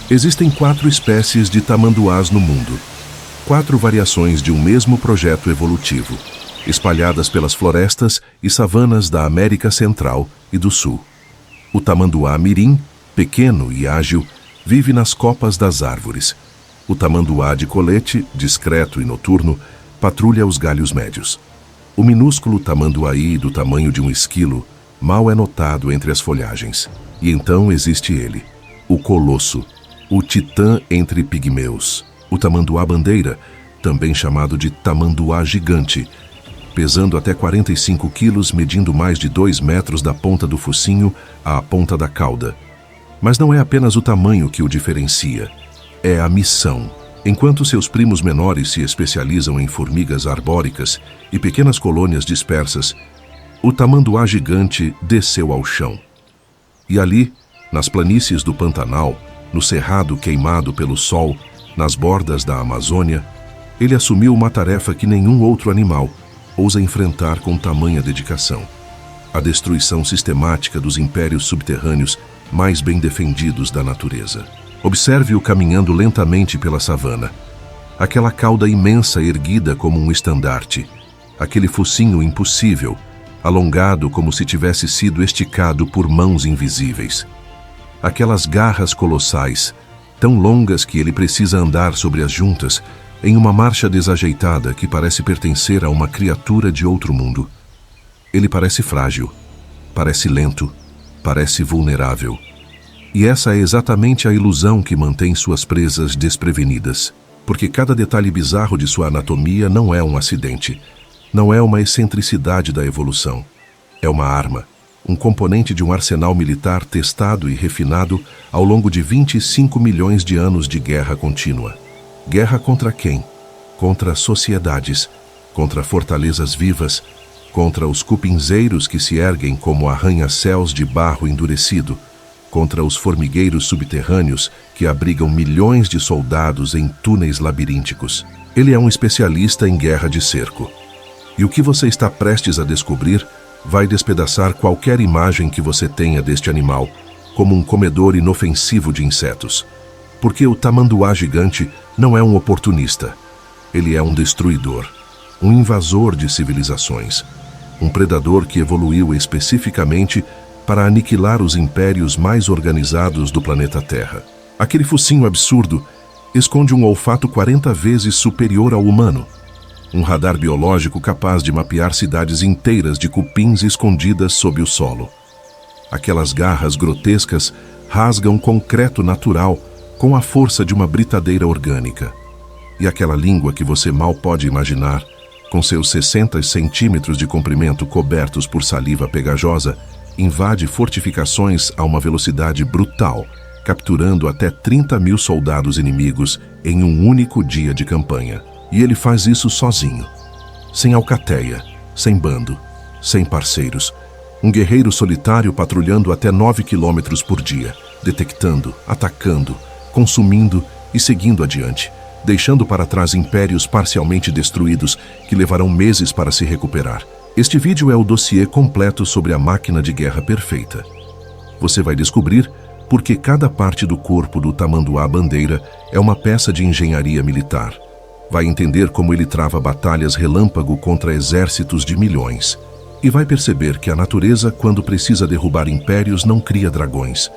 Existem 4 espécies de tamanduás no mundo. 4 variações de um mesmo projeto evolutivo, espalhadas pelas florestas e savanas da América Central e do Sul. O tamanduá mirim, pequeno e ágil, vive nas copas das árvores. O tamanduá de colete, discreto e noturno, patrulha os galhos médios. O minúsculo tamanduaí do tamanho de um esquilo mal é notado entre as folhagens. E então existe ele, o colosso, o titã entre pigmeus, o tamanduá-bandeira, também chamado de tamanduá gigante, pesando até 45 quilos, medindo mais de 2 metros da ponta do focinho à ponta da cauda. Mas não é apenas o tamanho que o diferencia, é a missão. Enquanto seus primos menores se especializam em formigas arbóricas e pequenas colônias dispersas, o tamanduá gigante desceu ao chão. E ali, nas planícies do Pantanal, no cerrado queimado pelo sol, nas bordas da Amazônia, ele assumiu uma tarefa que nenhum outro animal ousa enfrentar com tamanha dedicação: a destruição sistemática dos impérios subterrâneos mais bem defendidos da natureza. Observe-o caminhando lentamente pela savana. Aquela cauda imensa erguida como um estandarte, aquele focinho impossível, alongado como se tivesse sido esticado por mãos invisíveis. Aquelas garras colossais, tão longas que ele precisa andar sobre as juntas, em uma marcha desajeitada que parece pertencer a uma criatura de outro mundo. Ele parece frágil, parece lento, parece vulnerável. E essa é exatamente a ilusão que mantém suas presas desprevenidas, porque cada detalhe bizarro de sua anatomia não é um acidente, não é uma excentricidade da evolução. É uma arma, um componente de um arsenal militar testado e refinado ao longo de 25 milhões de anos de guerra contínua. Guerra contra quem? Contra sociedades, contra fortalezas vivas, contra os cupinzeiros que se erguem como arranha-céus de barro endurecido, contra os formigueiros subterrâneos que abrigam milhões de soldados em túneis labirínticos. Ele é um especialista em guerra de cerco. E o que você está prestes a descobrir vai despedaçar qualquer imagem que você tenha deste animal, como um comedor inofensivo de insetos. Porque o tamanduá gigante não é um oportunista. Ele é um destruidor, um invasor de civilizações, um predador que evoluiu especificamente para aniquilar os impérios mais organizados do planeta Terra. Aquele focinho absurdo esconde um olfato 40 vezes superior ao humano, um radar biológico capaz de mapear cidades inteiras de cupins escondidas sob o solo. Aquelas garras grotescas rasgam concreto natural com a força de uma britadeira orgânica. E aquela língua que você mal pode imaginar, com seus 60 centímetros de comprimento cobertos por saliva pegajosa, invade fortificações a uma velocidade brutal, capturando até 30 mil soldados inimigos em um único dia de campanha. E ele faz isso sozinho, sem alcateia, sem bando, sem parceiros. Um guerreiro solitário patrulhando até 9 quilômetros por dia, detectando, atacando, consumindo e seguindo adiante, deixando para trás impérios parcialmente destruídos que levarão meses para se recuperar. Este vídeo é o dossiê completo sobre a máquina de guerra perfeita. Você vai descobrir por que cada parte do corpo do tamanduá-bandeira é uma peça de engenharia militar. Vai entender como ele trava batalhas relâmpago contra exércitos de milhões. E vai perceber que a natureza, quando precisa derrubar impérios, não cria dragões.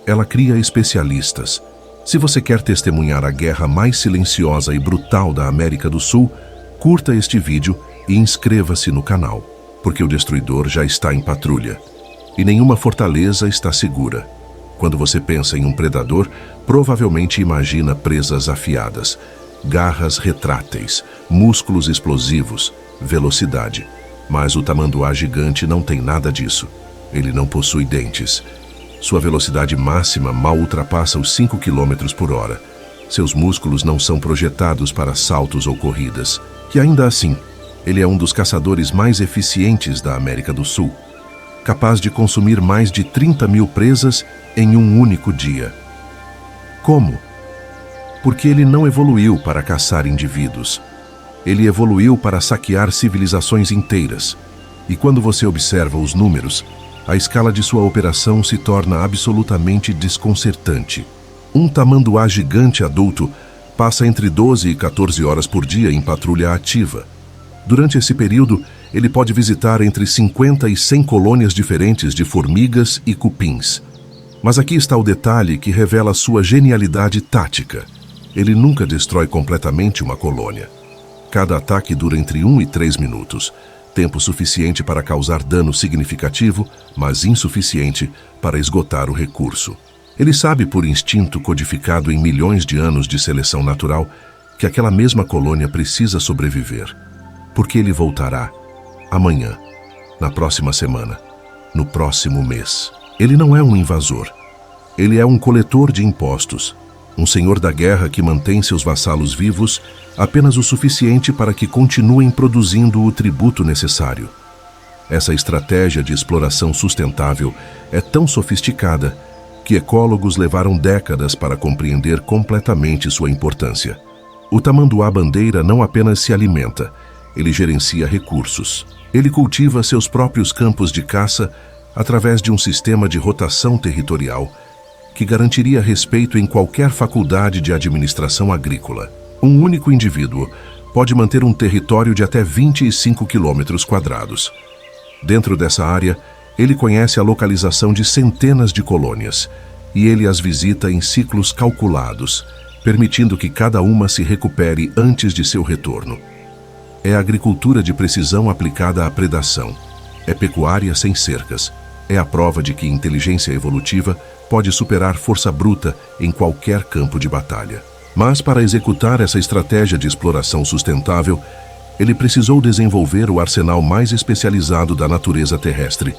Ela cria especialistas. Se você quer testemunhar a guerra mais silenciosa e brutal da América do Sul, curta este vídeo e inscreva-se no canal, porque o destruidor já está em patrulha. E nenhuma fortaleza está segura. Quando você pensa em um predador, provavelmente imagina presas afiadas, garras retráteis, músculos explosivos, velocidade. Mas o tamanduá gigante não tem nada disso. Ele não possui dentes. Sua velocidade máxima mal ultrapassa os 5 km por hora. Seus músculos não são projetados para saltos ou corridas. E ainda assim, ele é um dos caçadores mais eficientes da América do Sul, capaz de consumir mais de 30 mil presas em um único dia. Como? Porque ele não evoluiu para caçar indivíduos. Ele evoluiu para saquear civilizações inteiras. E quando você observa os números, a escala de sua operação se torna absolutamente desconcertante. Um tamanduá gigante adulto passa entre 12 e 14 horas por dia em patrulha ativa. Durante esse período, ele pode visitar entre 50 e 100 colônias diferentes de formigas e cupins. Mas aqui está o detalhe que revela sua genialidade tática. Ele nunca destrói completamente uma colônia. Cada ataque dura entre 1 e 3 minutos, tempo suficiente para causar dano significativo, mas insuficiente para esgotar o recurso. Ele sabe por instinto codificado em milhões de anos de seleção natural que aquela mesma colônia precisa sobreviver. Porque ele voltará amanhã, na próxima semana, no próximo mês. Ele não é um invasor. Ele é um coletor de impostos, um senhor da guerra que mantém seus vassalos vivos apenas o suficiente para que continuem produzindo o tributo necessário. Essa estratégia de exploração sustentável é tão sofisticada que ecólogos levaram décadas para compreender completamente sua importância. O tamanduá-bandeira não apenas se alimenta, ele gerencia recursos. Ele cultiva seus próprios campos de caça através de um sistema de rotação territorial que garantiria respeito em qualquer faculdade de administração agrícola. Um único indivíduo pode manter um território de até 25 quilômetros quadrados. Dentro dessa área, ele conhece a localização de centenas de colônias e ele as visita em ciclos calculados, permitindo que cada uma se recupere antes de seu retorno. É agricultura de precisão aplicada à predação. É pecuária sem cercas. É a prova de que inteligência evolutiva pode superar força bruta em qualquer campo de batalha. Mas para executar essa estratégia de exploração sustentável, ele precisou desenvolver o arsenal mais especializado da natureza terrestre,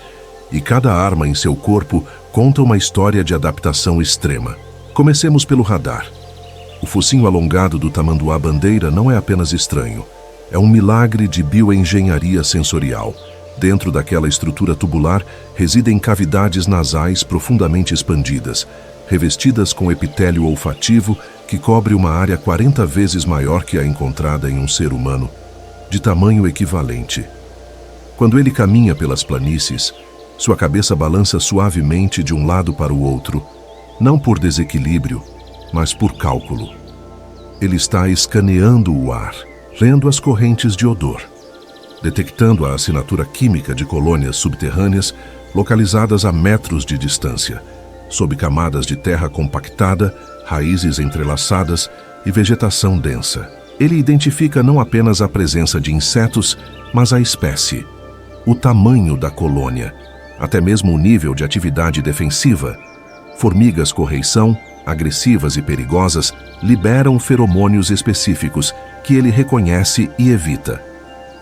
e cada arma em seu corpo conta uma história de adaptação extrema. Comecemos pelo radar. O focinho alongado do tamanduá-bandeira não é apenas estranho, é um milagre de bioengenharia sensorial. Dentro daquela estrutura tubular residem cavidades nasais profundamente expandidas, revestidas com epitélio olfativo que cobre uma área 40 vezes maior que a encontrada em um ser humano, de tamanho equivalente. Quando ele caminha pelas planícies, sua cabeça balança suavemente de um lado para o outro, não por desequilíbrio, mas por cálculo. Ele está escaneando o ar, lendo as correntes de odor, detectando a assinatura química de colônias subterrâneas localizadas a metros de distância, sob camadas de terra compactada, raízes entrelaçadas e vegetação densa. Ele identifica não apenas a presença de insetos, mas a espécie, o tamanho da colônia, até mesmo o nível de atividade defensiva. Formigas correição, agressivas e perigosas, liberam feromônios específicos que ele reconhece e evita.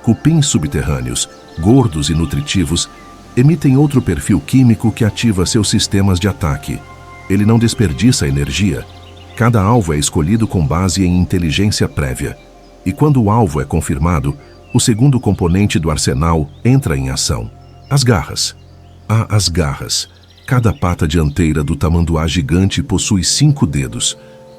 Cupins subterrâneos, gordos e nutritivos, emitem outro perfil químico que ativa seus sistemas de ataque. Ele não desperdiça energia. Cada alvo é escolhido com base em inteligência prévia. E quando o alvo é confirmado, o segundo componente do arsenal entra em ação. As garras. As garras. Cada pata dianteira do tamanduá gigante possui 5 dedos,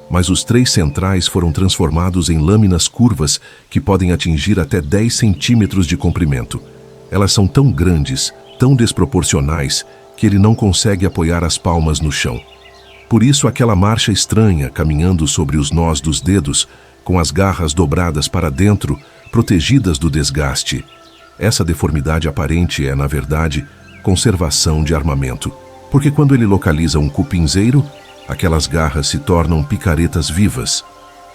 mas os 3 centrais foram transformados em lâminas curvas que podem atingir até 10 centímetros de comprimento. Elas são tão grandes, tão desproporcionais, que ele não consegue apoiar as palmas no chão. Por isso aquela marcha estranha, caminhando sobre os nós dos dedos, com as garras dobradas para dentro, protegidas do desgaste. Essa deformidade aparente é, na verdade, conservação de armamento. Porque quando ele localiza um cupinzeiro, aquelas garras se tornam picaretas vivas.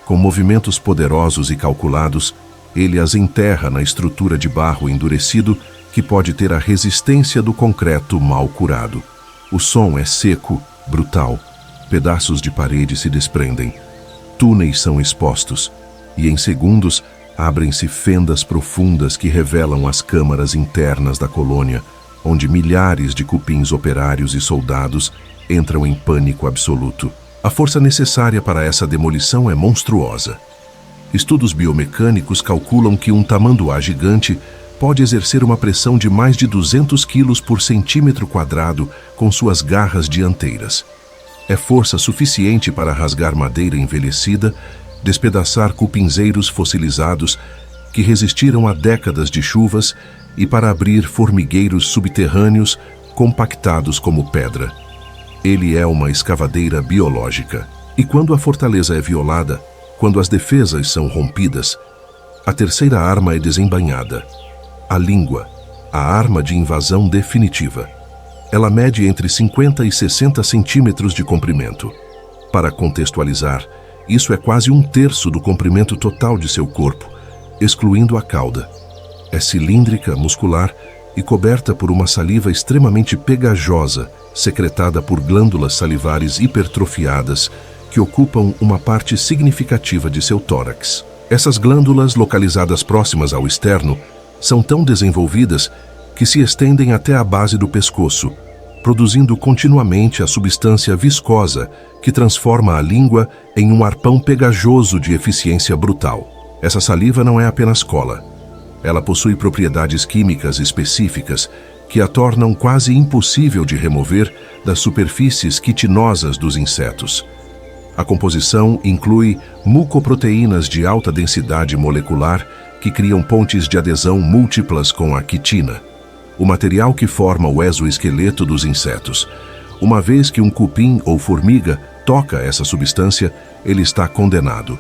Com movimentos poderosos e calculados, ele as enterra na estrutura de barro endurecido que pode ter a resistência do concreto mal curado. O som é seco, brutal. Pedaços de parede se desprendem. Túneis são expostos. E em segundos, abrem-se fendas profundas que revelam as câmaras internas da colônia, onde milhares de cupins operários e soldados entram em pânico absoluto. A força necessária para essa demolição é monstruosa. Estudos biomecânicos calculam que um tamanduá gigante pode exercer uma pressão de mais de 200 quilos por centímetro quadrado com suas garras dianteiras. É força suficiente para rasgar madeira envelhecida, despedaçar cupinzeiros fossilizados que resistiram a décadas de chuvas e para abrir formigueiros subterrâneos compactados como pedra. Ele é uma escavadeira biológica. E quando a fortaleza é violada, quando as defesas são rompidas, a terceira arma é desembainhada. A língua, a arma de invasão definitiva. Ela mede entre 50 e 60 centímetros de comprimento. Para contextualizar, isso é quase 1/3 do comprimento total de seu corpo, excluindo a cauda. É cilíndrica, muscular e coberta por uma saliva extremamente pegajosa, secretada por glândulas salivares hipertrofiadas que ocupam uma parte significativa de seu tórax. Essas glândulas, localizadas próximas ao externo, são tão desenvolvidas que se estendem até a base do pescoço, produzindo continuamente a substância viscosa que transforma a língua em um arpão pegajoso de eficiência brutal. Essa saliva não é apenas cola. Ela possui propriedades químicas específicas que a tornam quase impossível de remover das superfícies quitinosas dos insetos. A composição inclui mucoproteínas de alta densidade molecular que criam pontes de adesão múltiplas com a quitina, o material que forma o exoesqueleto dos insetos. Uma vez que um cupim ou formiga toca essa substância, ele está condenado.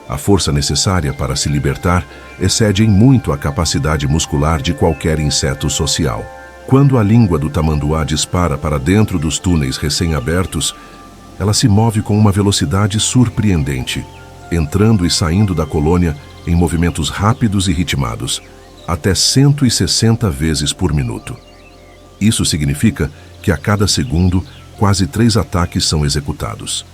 A força necessária para se libertar excede em muito a capacidade muscular de qualquer inseto social. Quando a língua do tamanduá dispara para dentro dos túneis recém-abertos, ela se move com uma velocidade surpreendente, entrando e saindo da colônia em movimentos rápidos e ritmados, até 160 vezes por minuto. Isso significa que a cada segundo, quase 3 ataques são executados.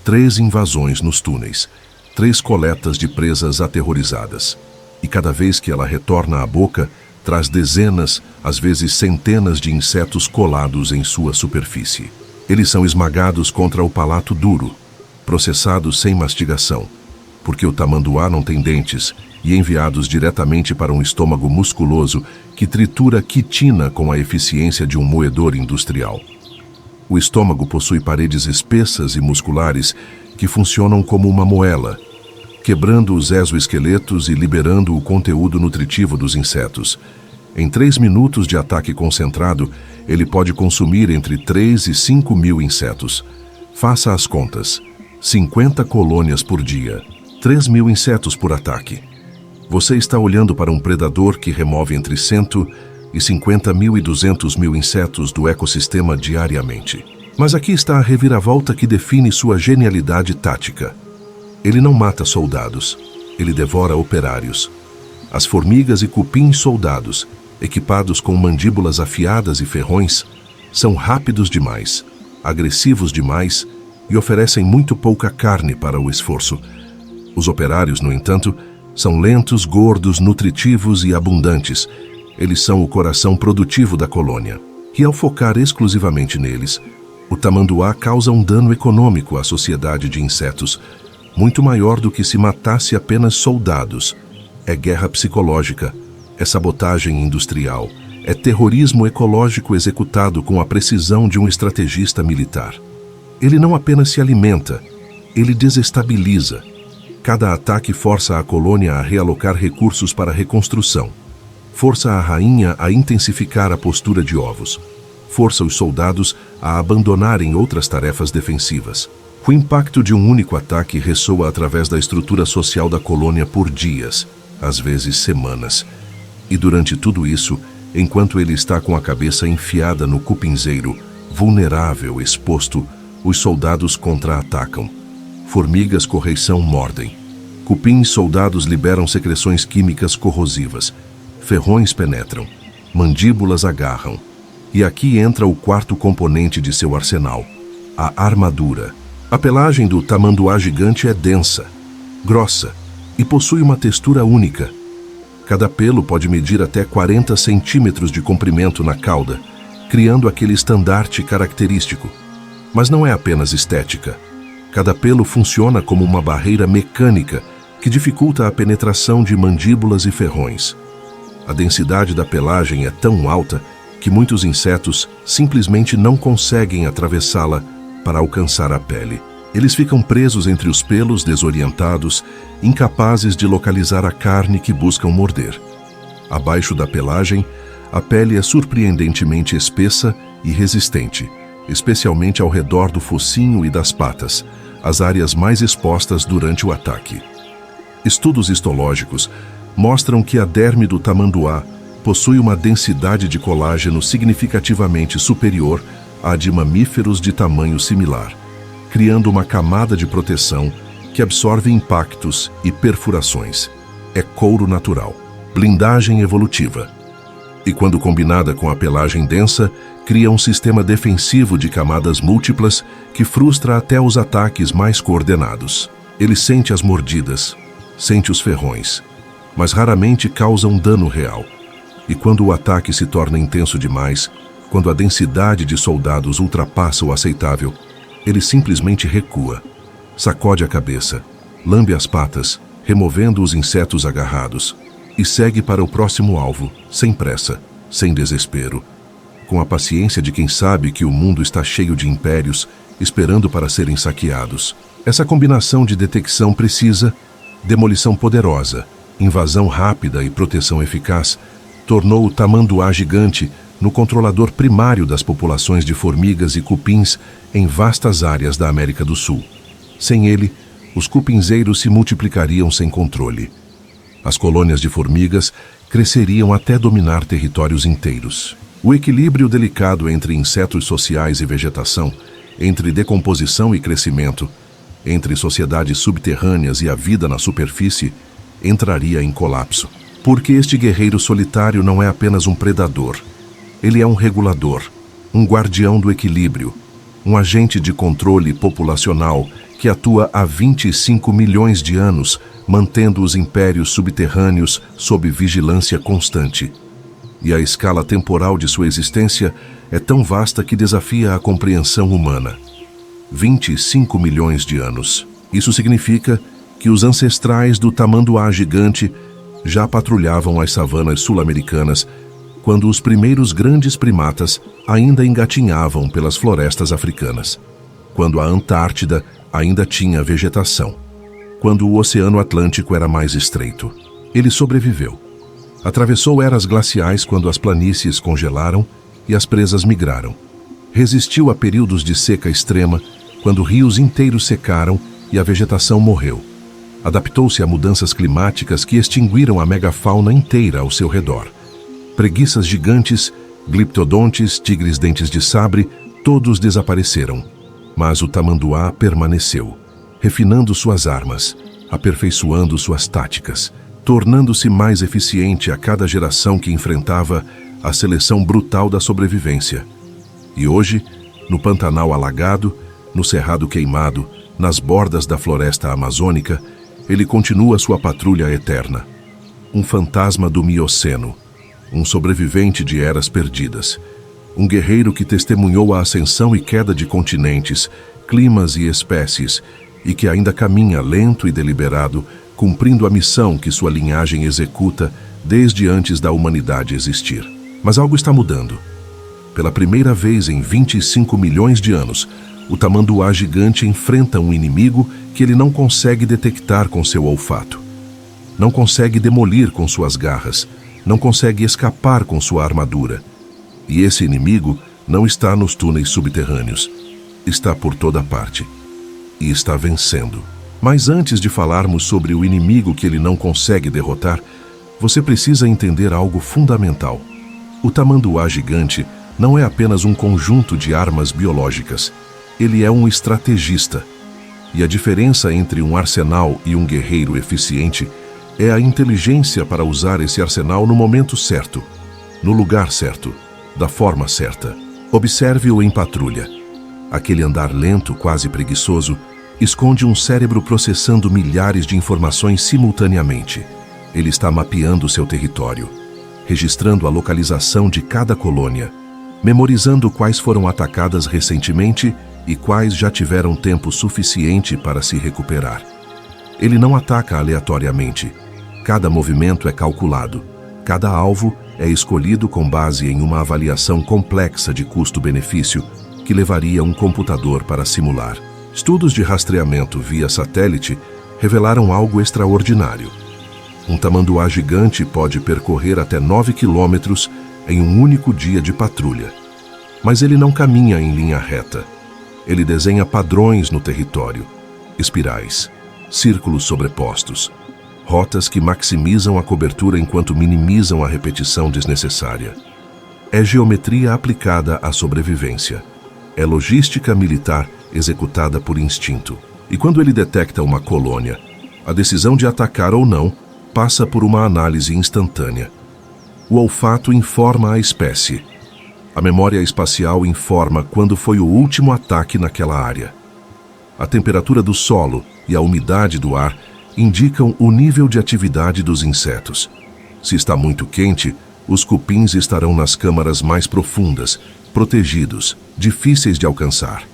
3 invasões nos túneis, 3 coletas de presas aterrorizadas. E cada vez que ela retorna à boca, traz dezenas, às vezes centenas de insetos colados em sua superfície. Eles são esmagados contra o palato duro, processados sem mastigação, porque o tamanduá não tem dentes, e enviados diretamente para um estômago musculoso que tritura quitina com a eficiência de um moedor industrial. O estômago possui paredes espessas e musculares que funcionam como uma moela, quebrando os exoesqueletos e liberando o conteúdo nutritivo dos insetos. Em 3 minutos de ataque concentrado, ele pode consumir entre 3 e 5 mil insetos. Faça as contas. 50 colônias por dia. 3 mil insetos por ataque. Você está olhando para um predador que remove entre 150 mil e 200 mil insetos do ecossistema diariamente. Mas aqui está a reviravolta que define sua genialidade tática. Ele não mata soldados, ele devora operários. As formigas e cupins soldados, equipados com mandíbulas afiadas e ferrões, são rápidos demais, agressivos demais e oferecem muito pouca carne para o esforço. Os operários, no entanto, são lentos, gordos, nutritivos e abundantes. Eles são o coração produtivo da colônia. E ao focar exclusivamente neles, o tamanduá causa um dano econômico à sociedade de insetos, muito maior do que se matasse apenas soldados. É guerra psicológica, é sabotagem industrial, é terrorismo ecológico executado com a precisão de um estrategista militar. Ele não apenas se alimenta, ele desestabiliza. Cada ataque força a colônia a realocar recursos para a reconstrução. Força a rainha a intensificar a postura de ovos. Força os soldados a abandonarem outras tarefas defensivas. O impacto de um único ataque ressoa através da estrutura social da colônia por dias, às vezes semanas. E durante tudo isso, enquanto ele está com a cabeça enfiada no cupinzeiro, vulnerável, exposto, os soldados contra-atacam. Formigas correição mordem. Cupins soldados liberam secreções químicas corrosivas. Ferrões penetram. Mandíbulas agarram. E aqui entra o quarto componente de seu arsenal, a armadura. A pelagem do tamanduá gigante é densa, grossa e possui uma textura única. Cada pelo pode medir até 40 centímetros de comprimento na cauda, criando aquele estandarte característico. Mas não é apenas estética. Cada pelo funciona como uma barreira mecânica que dificulta a penetração de mandíbulas e ferrões. A densidade da pelagem é tão alta que muitos insetos simplesmente não conseguem atravessá-la para alcançar a pele. Eles ficam presos entre os pelos, desorientados, incapazes de localizar a carne que buscam morder. Abaixo da pelagem, a pele é surpreendentemente espessa e resistente, especialmente ao redor do focinho e das patas, as áreas mais expostas durante o ataque. Estudos histológicos mostram que a derme do tamanduá possui uma densidade de colágeno significativamente superior à de mamíferos de tamanho similar, criando uma camada de proteção que absorve impactos e perfurações. É couro natural, blindagem evolutiva. E quando combinada com a pelagem densa, cria um sistema defensivo de camadas múltiplas que frustra até os ataques mais coordenados. Ele sente as mordidas, sente os ferrões, mas raramente causa um dano real. E quando o ataque se torna intenso demais, quando a densidade de soldados ultrapassa o aceitável, ele simplesmente recua, sacode a cabeça, lambe as patas, removendo os insetos agarrados, e segue para o próximo alvo, sem pressa, sem desespero, com a paciência de quem sabe que o mundo está cheio de impérios esperando para serem saqueados. Essa combinação de detecção precisa, demolição poderosa, invasão rápida e proteção eficaz tornou o tamanduá gigante no controlador primário das populações de formigas e cupins em vastas áreas da América do Sul. Sem ele, os cupinzeiros se multiplicariam sem controle. As colônias de formigas cresceriam até dominar territórios inteiros. O equilíbrio delicado entre insetos sociais e vegetação, entre decomposição e crescimento, entre sociedades subterrâneas e a vida na superfície, entraria em colapso. Porque este guerreiro solitário não é apenas um predador. Ele é um regulador, um guardião do equilíbrio, um agente de controle populacional que atua há 25 milhões de anos, mantendo os impérios subterrâneos sob vigilância constante. E a escala temporal de sua existência é tão vasta que desafia a compreensão humana. 25 milhões de anos. Isso significa que os ancestrais do tamanduá gigante já patrulhavam as savanas sul-americanas quando os primeiros grandes primatas ainda engatinhavam pelas florestas africanas, quando a Antártida ainda tinha vegetação, quando o Oceano Atlântico era mais estreito. Ele sobreviveu. Atravessou eras glaciais quando as planícies congelaram e as presas migraram. Resistiu a períodos de seca extrema quando rios inteiros secaram e a vegetação morreu. Adaptou-se a mudanças climáticas que extinguiram a megafauna inteira ao seu redor. Preguiças gigantes, gliptodontes, tigres dentes de sabre, todos desapareceram. Mas o tamanduá permaneceu, refinando suas armas, aperfeiçoando suas táticas, tornando-se mais eficiente a cada geração que enfrentava a seleção brutal da sobrevivência. E hoje, no Pantanal alagado, no Cerrado queimado, nas bordas da floresta amazônica, ele continua sua patrulha eterna. Um fantasma do Mioceno, um sobrevivente de eras perdidas, um guerreiro que testemunhou a ascensão e queda de continentes, climas e espécies, e que ainda caminha lento e deliberado, cumprindo a missão que sua linhagem executa desde antes da humanidade existir. Mas algo está mudando. Pela primeira vez em 25 milhões de anos, o tamanduá gigante enfrenta um inimigo que ele não consegue detectar com seu olfato. Não consegue demolir com suas garras, não consegue escapar com sua armadura. E esse inimigo não está nos túneis subterrâneos. Está por toda parte. E está vencendo. Mas antes de falarmos sobre o inimigo que ele não consegue derrotar, você precisa entender algo fundamental. O tamanduá gigante não é apenas um conjunto de armas biológicas. Ele é um estrategista. E a diferença entre um arsenal e um guerreiro eficiente é a inteligência para usar esse arsenal no momento certo, no lugar certo, da forma certa. Observe-o em patrulha. Aquele andar lento, quase preguiçoso, esconde um cérebro processando milhares de informações simultaneamente. Ele está mapeando seu território, registrando a localização de cada colônia, memorizando quais foram atacadas recentemente e quais já tiveram tempo suficiente para se recuperar. Ele não ataca aleatoriamente. Cada movimento é calculado. Cada alvo é escolhido com base em uma avaliação complexa de custo-benefício que levaria um computador para simular. Estudos de rastreamento via satélite revelaram algo extraordinário. Um tamanduá gigante pode percorrer até 9 quilômetros em um único dia de patrulha. Mas ele não caminha em linha reta. Ele desenha padrões no território, espirais, círculos sobrepostos, rotas que maximizam a cobertura enquanto minimizam a repetição desnecessária. É geometria aplicada à sobrevivência. É logística militar executada por instinto. E quando ele detecta uma colônia, a decisão de atacar ou não passa por uma análise instantânea. O olfato informa a espécie. A memória espacial informa quando foi o último ataque naquela área. A temperatura do solo e a umidade do ar indicam o nível de atividade dos insetos. Se está muito quente, os cupins estarão nas câmaras mais profundas, protegidos, difíceis de alcançar.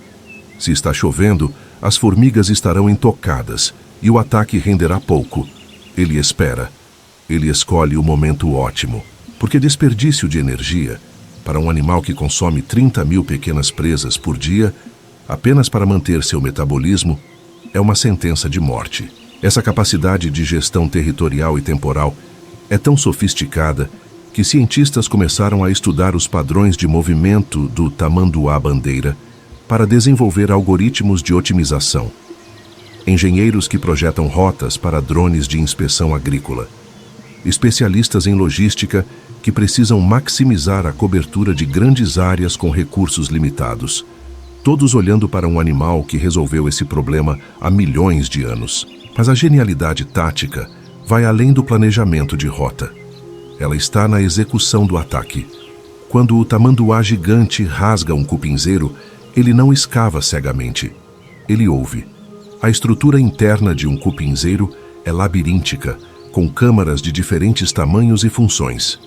Se está chovendo, as formigas estarão intocadas e o ataque renderá pouco. Ele espera. Ele escolhe o momento ótimo, porque desperdício de energia para um animal que consome 30.000 pequenas presas por dia apenas para manter seu metabolismo é uma sentença de morte. Essa capacidade de gestão territorial e temporal é tão sofisticada que cientistas começaram a estudar os padrões de movimento do tamanduá-bandeira para desenvolver algoritmos de otimização. Engenheiros que projetam rotas para drones de inspeção agrícola. Especialistas em logística que precisam maximizar a cobertura de grandes áreas com recursos limitados. Todos olhando para um animal que resolveu esse problema há milhões de anos. Mas a genialidade tática vai além do planejamento de rota. Ela está na execução do ataque. Quando o tamanduá gigante rasga um cupinzeiro, ele não escava cegamente. Ele ouve. A estrutura interna de um cupinzeiro é labiríntica, com câmaras de diferentes tamanhos e funções.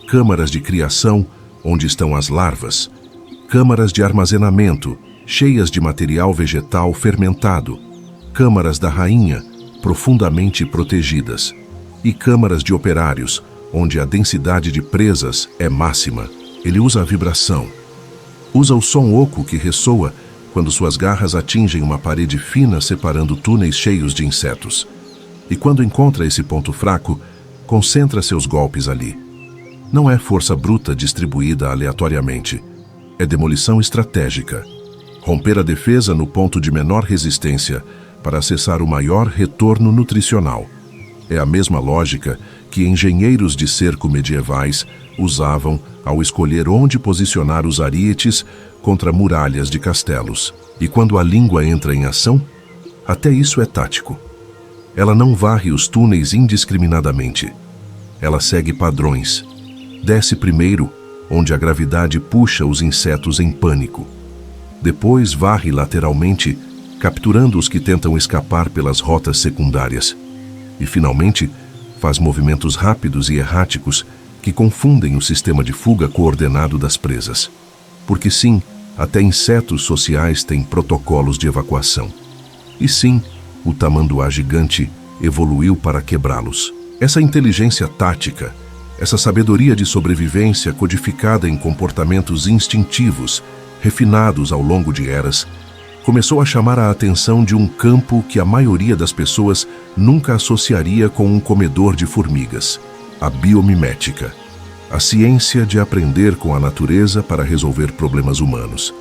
Câmaras de criação, onde estão as larvas. Câmaras de armazenamento, cheias de material vegetal fermentado. Câmaras da rainha, profundamente protegidas. E câmaras de operários, onde a densidade de presas é máxima. Ele usa a vibração. Usa o som oco que ressoa quando suas garras atingem uma parede fina separando túneis cheios de insetos. E quando encontra esse ponto fraco, concentra seus golpes ali. Não é força bruta distribuída aleatoriamente. É demolição estratégica. Romper a defesa no ponto de menor resistência para acessar o maior retorno nutricional. É a mesma lógica que engenheiros de cerco medievais usavam ao escolher onde posicionar os arietes contra muralhas de castelos. E quando a língua entra em ação, até isso é tático. Ela não varre os túneis indiscriminadamente. Ela segue padrões. Desce primeiro, onde a gravidade puxa os insetos em pânico. Depois varre lateralmente, capturando os que tentam escapar pelas rotas secundárias. E, finalmente, faz movimentos rápidos e erráticos que confundem o sistema de fuga coordenado das presas. Porque sim, até insetos sociais têm protocolos de evacuação. E sim, o tamanduá gigante evoluiu para quebrá-los. Essa inteligência tática, essa sabedoria de sobrevivência codificada em comportamentos instintivos, refinados ao longo de eras, começou a chamar a atenção de um campo que a maioria das pessoas nunca associaria com um comedor de formigas: a biomimética, a ciência de aprender com a natureza para resolver problemas humanos.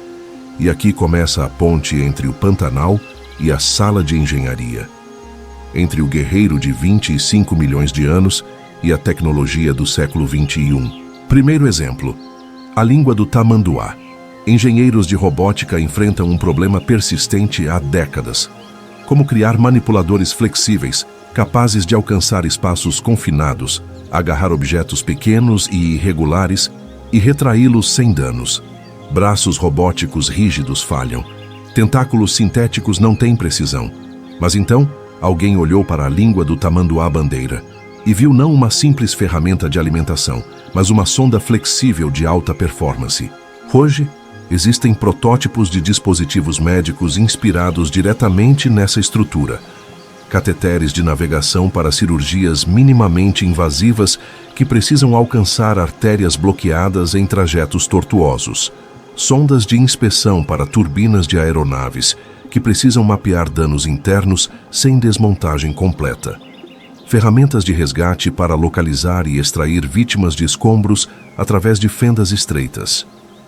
E aqui começa a ponte entre o Pantanal e a sala de engenharia, entre o guerreiro de 25 milhões de anos e a tecnologia do século XXI. Primeiro exemplo: a língua do tamanduá. Engenheiros de robótica enfrentam um problema persistente há décadas. Como criar manipuladores flexíveis, capazes de alcançar espaços confinados, agarrar objetos pequenos e irregulares e retraí-los sem danos. Braços robóticos rígidos falham. Tentáculos sintéticos não têm precisão. Mas então, alguém olhou para a língua do tamanduá-bandeira e viu não uma simples ferramenta de alimentação, mas uma sonda flexível de alta performance. Hoje, existem protótipos de dispositivos médicos inspirados diretamente nessa estrutura. Cateteres de navegação para cirurgias minimamente invasivas que precisam alcançar artérias bloqueadas em trajetos tortuosos. Sondas de inspeção para turbinas de aeronaves que precisam mapear danos internos sem desmontagem completa. Ferramentas de resgate para localizar e extrair vítimas de escombros através de fendas estreitas.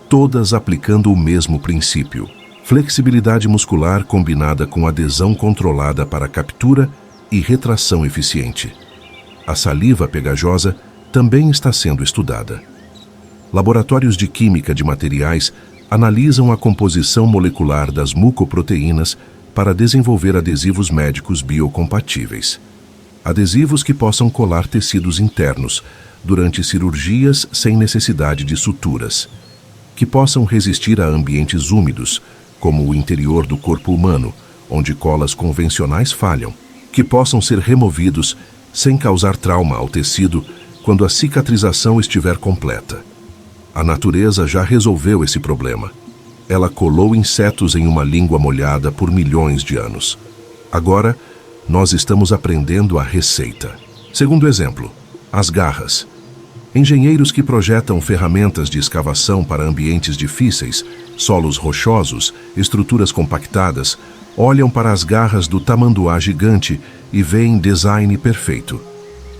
Todas aplicando o mesmo princípio: Flexibilidade muscular combinada com adesão controlada para captura e retração eficiente. A saliva pegajosa também está sendo estudada. Laboratórios de química de materiais analisam a composição molecular das mucoproteínas para desenvolver adesivos médicos biocompatíveis. Adesivos que possam colar tecidos internos durante cirurgias sem necessidade de suturas, que possam resistir a ambientes úmidos, como o interior do corpo humano, onde colas convencionais falham, que possam ser removidos sem causar trauma ao tecido quando a cicatrização estiver completa. A natureza já resolveu esse problema. Ela colou insetos em uma língua molhada por milhões de anos. Agora, nós estamos aprendendo a receita. Segundo exemplo, as garras. Engenheiros que projetam ferramentas de escavação para ambientes difíceis, solos rochosos, estruturas compactadas, olham para as garras do tamanduá gigante e veem design perfeito.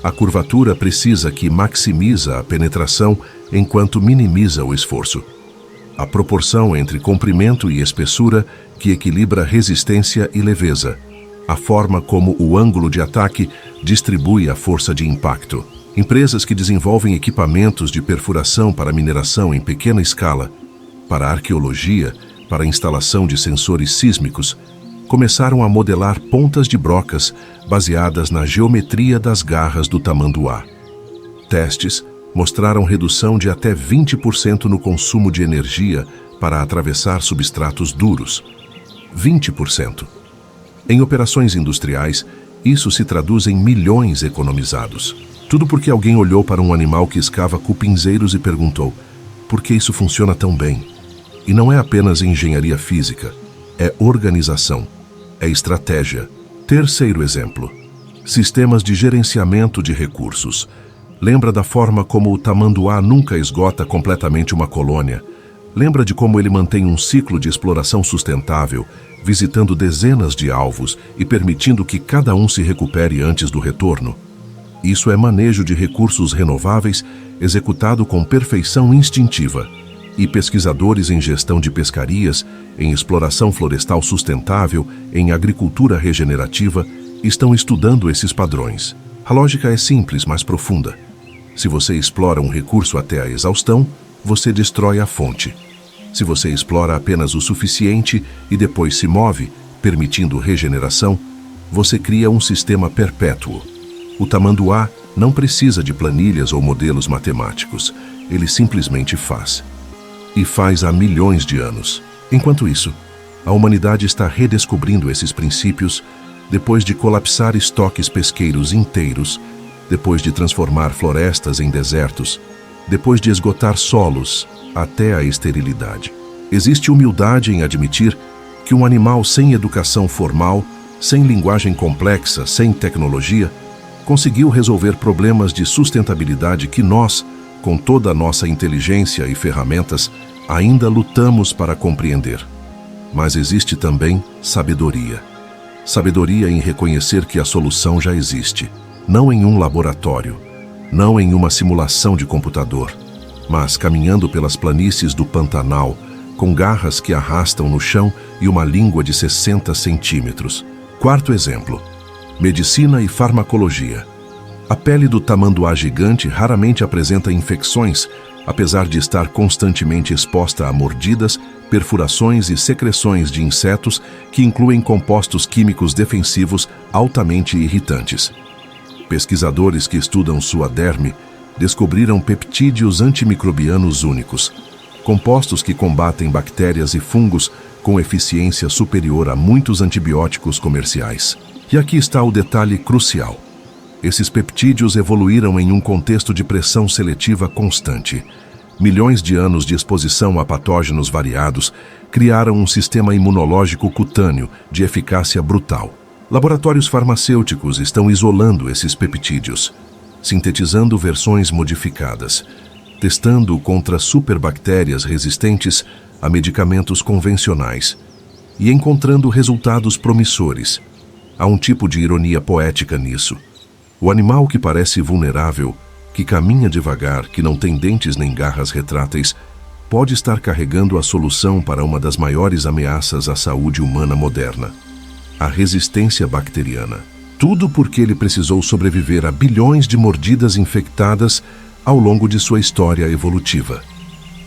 A curvatura precisa que maximiza a penetração enquanto minimiza o esforço. A proporção entre comprimento e espessura que equilibra resistência e leveza. A forma como o ângulo de ataque distribui a força de impacto. Empresas que desenvolvem equipamentos de perfuração para mineração em pequena escala, para arqueologia, para instalação de sensores sísmicos, começaram a modelar pontas de brocas baseadas na geometria das garras do tamanduá. Testes mostraram redução de até 20% no consumo de energia para atravessar substratos duros. 20%. Em operações industriais, isso se traduz em milhões economizados. Tudo porque alguém olhou para um animal que escava cupinzeiros e perguntou: por que isso funciona tão bem? E não é apenas engenharia física, é organização, é estratégia. Terceiro exemplo: sistemas de gerenciamento de recursos. Lembra da forma como o tamanduá nunca esgota completamente uma colônia? Lembra de como ele mantém um ciclo de exploração sustentável, visitando dezenas de alvos e permitindo que cada um se recupere antes do retorno? Isso é manejo de recursos renováveis executado com perfeição instintiva. E pesquisadores em gestão de pescarias, em exploração florestal sustentável, em agricultura regenerativa, estão estudando esses padrões. A lógica é simples, mas profunda. Se você explora um recurso até a exaustão, você destrói a fonte. Se você explora apenas o suficiente e depois se move, permitindo regeneração, você cria um sistema perpétuo. O tamanduá não precisa de planilhas ou modelos matemáticos. Ele simplesmente faz. E faz há milhões de anos. Enquanto isso, a humanidade está redescobrindo esses princípios depois de colapsar estoques pesqueiros inteiros, depois de transformar florestas em desertos, depois de esgotar solos até a esterilidade. Existe humildade em admitir que um animal sem educação formal, sem linguagem complexa, sem tecnologia, conseguiu resolver problemas de sustentabilidade que nós, com toda a nossa inteligência e ferramentas, ainda lutamos para compreender. Mas existe também sabedoria. Sabedoria em reconhecer que a solução já existe, não em um laboratório, não em uma simulação de computador, mas caminhando pelas planícies do Pantanal, com garras que arrastam no chão e uma língua de 60 centímetros. Quarto exemplo: medicina e farmacologia. A pele do tamanduá gigante raramente apresenta infecções, apesar de estar constantemente exposta a mordidas, perfurações e secreções de insetos que incluem compostos químicos defensivos altamente irritantes. Pesquisadores que estudam sua derme descobriram peptídeos antimicrobianos únicos, compostos que combatem bactérias e fungos com eficiência superior a muitos antibióticos comerciais. E aqui está o detalhe crucial. Esses peptídeos evoluíram em um contexto de pressão seletiva constante. Milhões de anos de exposição a patógenos variados criaram um sistema imunológico cutâneo de eficácia brutal. Laboratórios farmacêuticos estão isolando esses peptídeos, sintetizando versões modificadas, testando contra superbactérias resistentes a medicamentos convencionais e encontrando resultados promissores. Há um tipo de ironia poética nisso. O animal que parece vulnerável, que caminha devagar, que não tem dentes nem garras retráteis, pode estar carregando a solução para uma das maiores ameaças à saúde humana moderna: a resistência bacteriana. Tudo porque ele precisou sobreviver a bilhões de mordidas infectadas ao longo de sua história evolutiva.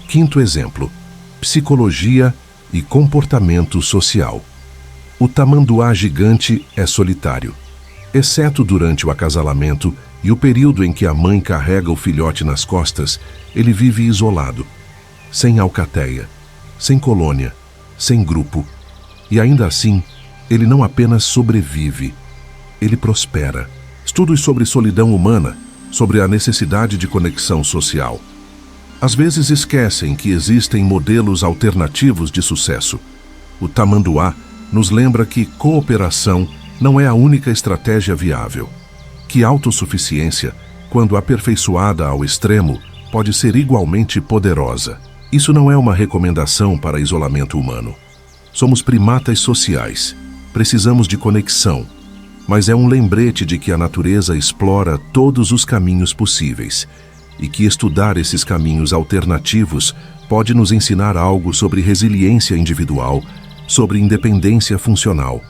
Quinto exemplo: psicologia e comportamento social. O tamanduá gigante é solitário, exceto durante o acasalamento e o período em que a mãe carrega o filhote nas costas. Ele vive isolado, sem alcateia, sem colônia, sem grupo. E ainda assim, ele não apenas sobrevive, ele prospera. Estudos sobre solidão humana, sobre a necessidade de conexão social, às vezes esquecem que existem modelos alternativos de sucesso. O tamanduá nos lembra que cooperação não é a única estratégia viável, que autossuficiência, quando aperfeiçoada ao extremo, pode ser igualmente poderosa. Isso não é uma recomendação para isolamento humano. Somos primatas sociais, precisamos de conexão, mas é um lembrete de que a natureza explora todos os caminhos possíveis e que estudar esses caminhos alternativos pode nos ensinar algo sobre resiliência individual, sobre independência funcional,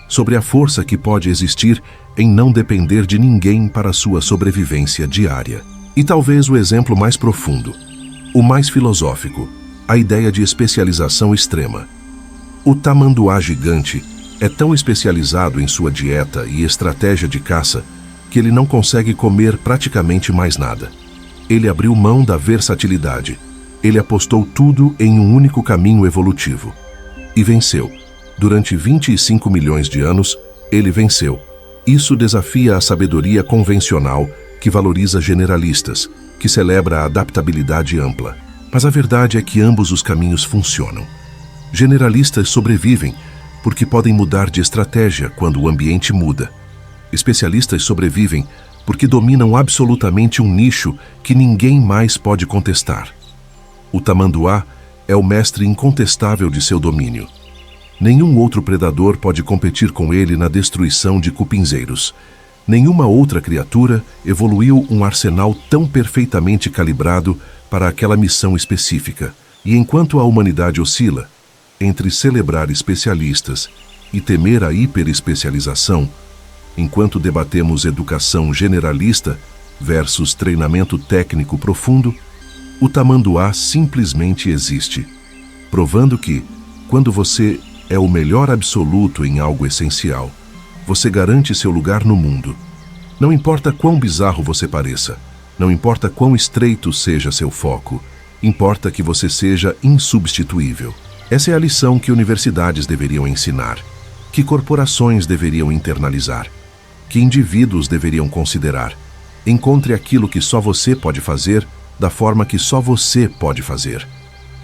sobre a força que pode existir em não depender de ninguém para sua sobrevivência diária. E talvez o exemplo mais profundo, o mais filosófico, a ideia de especialização extrema. O tamanduá gigante é tão especializado em sua dieta e estratégia de caça que ele não consegue comer praticamente mais nada. Ele abriu mão da versatilidade. Ele apostou tudo em um único caminho evolutivo. E venceu. Durante 25 milhões de anos, ele venceu. Isso desafia a sabedoria convencional que valoriza generalistas, que celebra a adaptabilidade ampla. Mas a verdade é que ambos os caminhos funcionam. Generalistas sobrevivem porque podem mudar de estratégia quando o ambiente muda. Especialistas sobrevivem porque dominam absolutamente um nicho que ninguém mais pode contestar. O tamanduá é o mestre incontestável de seu domínio. Nenhum outro predador pode competir com ele na destruição de cupinzeiros. Nenhuma outra criatura evoluiu um arsenal tão perfeitamente calibrado para aquela missão específica. E enquanto a humanidade oscila entre celebrar especialistas e temer a hiperespecialização, enquanto debatemos educação generalista versus treinamento técnico profundo, o tamanduá simplesmente existe, provando que, quando você é o melhor absoluto em algo essencial, você garante seu lugar no mundo. Não importa quão bizarro você pareça, não importa quão estreito seja seu foco, importa que você seja insubstituível. Essa é a lição que universidades deveriam ensinar, que corporações deveriam internalizar, que indivíduos deveriam considerar. Encontre aquilo que só você pode fazer, da forma que só você pode fazer.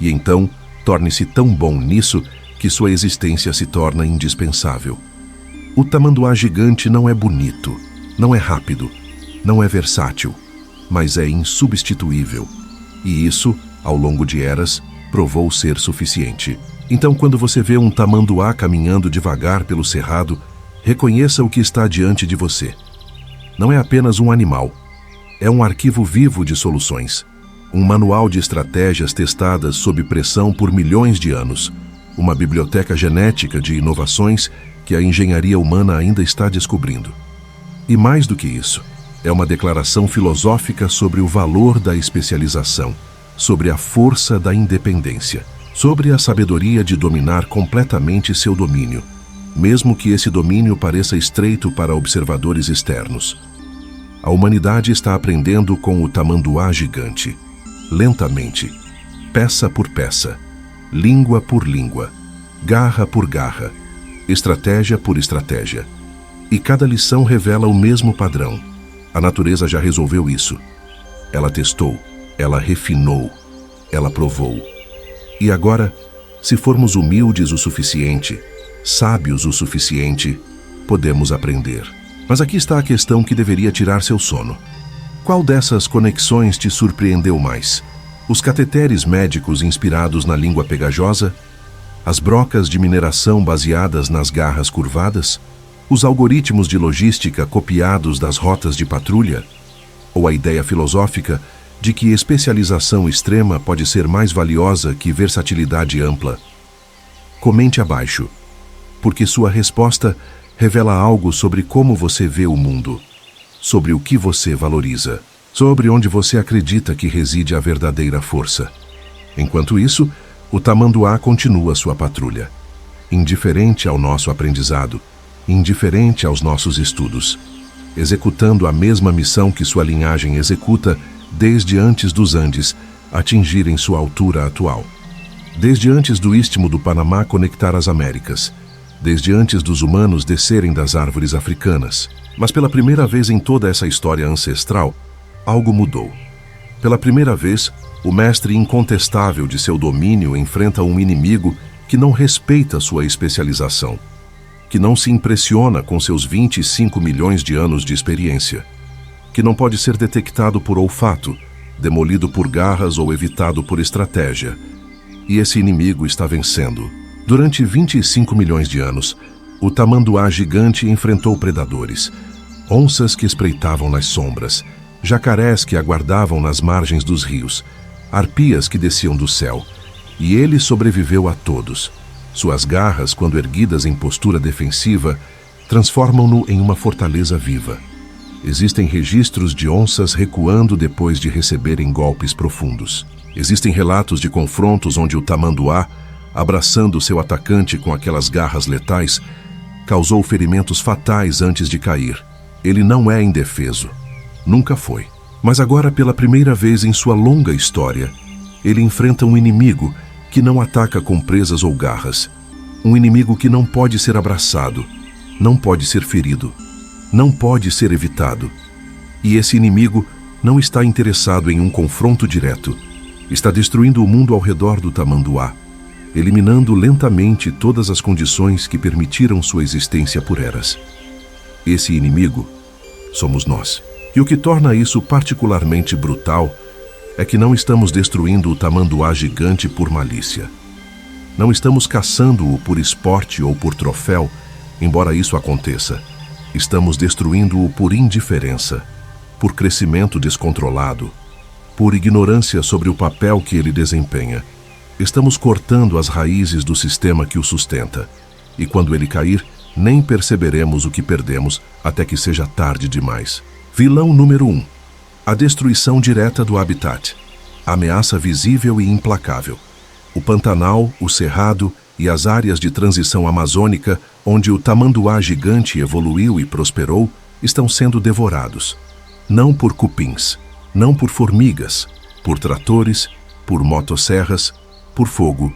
E então, torne-se tão bom nisso que sua existência se torna indispensável. O tamanduá gigante não é bonito, não é rápido, não é versátil, mas é insubstituível. E isso, ao longo de eras, provou ser suficiente. Então, quando você vê um tamanduá caminhando devagar pelo cerrado, reconheça o que está diante de você. Não é apenas um animal, é um arquivo vivo de soluções, um manual de estratégias testadas sob pressão por milhões de anos, uma biblioteca genética de inovações que a engenharia humana ainda está descobrindo. E mais do que isso, é uma declaração filosófica sobre o valor da especialização, sobre a força da independência, sobre a sabedoria de dominar completamente seu domínio, mesmo que esse domínio pareça estreito para observadores externos. A humanidade está aprendendo com o tamanduá gigante, lentamente, peça por peça, língua por língua, garra por garra, estratégia por estratégia. E cada lição revela o mesmo padrão. A natureza já resolveu isso. Ela testou, ela refinou, ela provou. E agora, se formos humildes o suficiente, sábios o suficiente, podemos aprender. Mas aqui está a questão que deveria tirar seu sono. Qual dessas conexões te surpreendeu mais? Os cateteres médicos inspirados na língua pegajosa? As brocas de mineração baseadas nas garras curvadas? Os algoritmos de logística copiados das rotas de patrulha? Ou a ideia filosófica de que especialização extrema pode ser mais valiosa que versatilidade ampla? Comente abaixo, porque sua resposta revela algo sobre como você vê o mundo, sobre o que você valoriza, sobre onde você acredita que reside a verdadeira força. Enquanto isso, o tamanduá continua sua patrulha, indiferente ao nosso aprendizado, indiferente aos nossos estudos, executando a mesma missão que sua linhagem executa desde antes dos Andes atingirem sua altura atual. Desde antes do Istmo do Panamá conectar as Américas, desde antes dos humanos descerem das árvores africanas. Mas pela primeira vez em toda essa história ancestral, algo mudou. Pela primeira vez, o mestre incontestável de seu domínio enfrenta um inimigo que não respeita sua especialização, que não se impressiona com seus 25 milhões de anos de experiência, que não pode ser detectado por olfato, demolido por garras ou evitado por estratégia. E esse inimigo está vencendo. Durante 25 milhões de anos, o tamanduá gigante enfrentou predadores, onças que espreitavam nas sombras, jacarés que aguardavam nas margens dos rios, arpias que desciam do céu, e ele sobreviveu a todos. Suas garras, quando erguidas em postura defensiva, transformam-no em uma fortaleza viva. Existem registros de onças recuando depois de receberem golpes profundos. Existem relatos de confrontos onde o tamanduá, abraçando seu atacante com aquelas garras letais, causou ferimentos fatais antes de cair. Ele não é indefeso. Nunca foi. Mas agora, pela primeira vez em sua longa história, ele enfrenta um inimigo que não ataca com presas ou garras. Um inimigo que não pode ser abraçado, não pode ser ferido, não pode ser evitado. E esse inimigo não está interessado em um confronto direto. Está destruindo o mundo ao redor do tamanduá, eliminando lentamente todas as condições que permitiram sua existência por eras. Esse inimigo somos nós. E o que torna isso particularmente brutal é que não estamos destruindo o tamanduá gigante por malícia. Não estamos caçando-o por esporte ou por troféu, embora isso aconteça. Estamos destruindo-o por indiferença, por crescimento descontrolado, por ignorância sobre o papel que ele desempenha. Estamos cortando as raízes do sistema que o sustenta, e quando ele cair, nem perceberemos o que perdemos até que seja tarde demais. Vilão número 1. A destruição direta do habitat. Ameaça visível e implacável. O Pantanal, o Cerrado e as áreas de transição amazônica, onde o tamanduá gigante evoluiu e prosperou, estão sendo devorados. Não por cupins, não por formigas, por tratores, por motosserras, por fogo.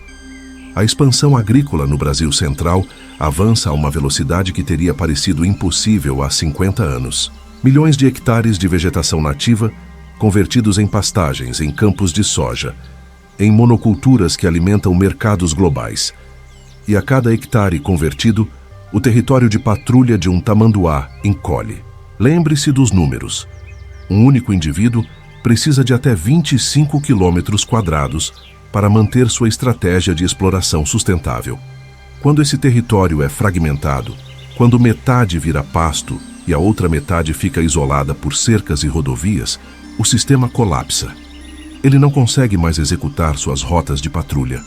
A expansão agrícola no Brasil Central avança a uma velocidade que teria parecido impossível há 50 anos. Milhões de hectares de vegetação nativa convertidos em pastagens, em campos de soja, em monoculturas que alimentam mercados globais. E a cada hectare convertido, o território de patrulha de um tamanduá encolhe. Lembre-se dos números. Um único indivíduo precisa de até 25 quilômetros quadrados para manter sua estratégia de exploração sustentável. Quando esse território é fragmentado, quando metade vira pasto e a outra metade fica isolada por cercas e rodovias, o sistema colapsa. Ele não consegue mais executar suas rotas de patrulha,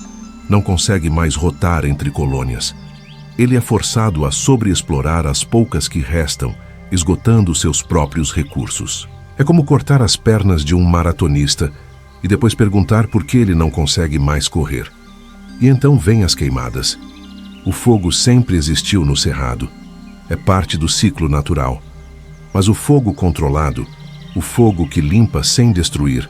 não consegue mais rotar entre colônias. Ele é forçado a sobreexplorar as poucas que restam, esgotando seus próprios recursos. É como cortar as pernas de um maratonista e depois perguntar por que ele não consegue mais correr. E então vêm as queimadas. O fogo sempre existiu no Cerrado. É parte do ciclo natural. Mas o fogo controlado, o fogo que limpa sem destruir,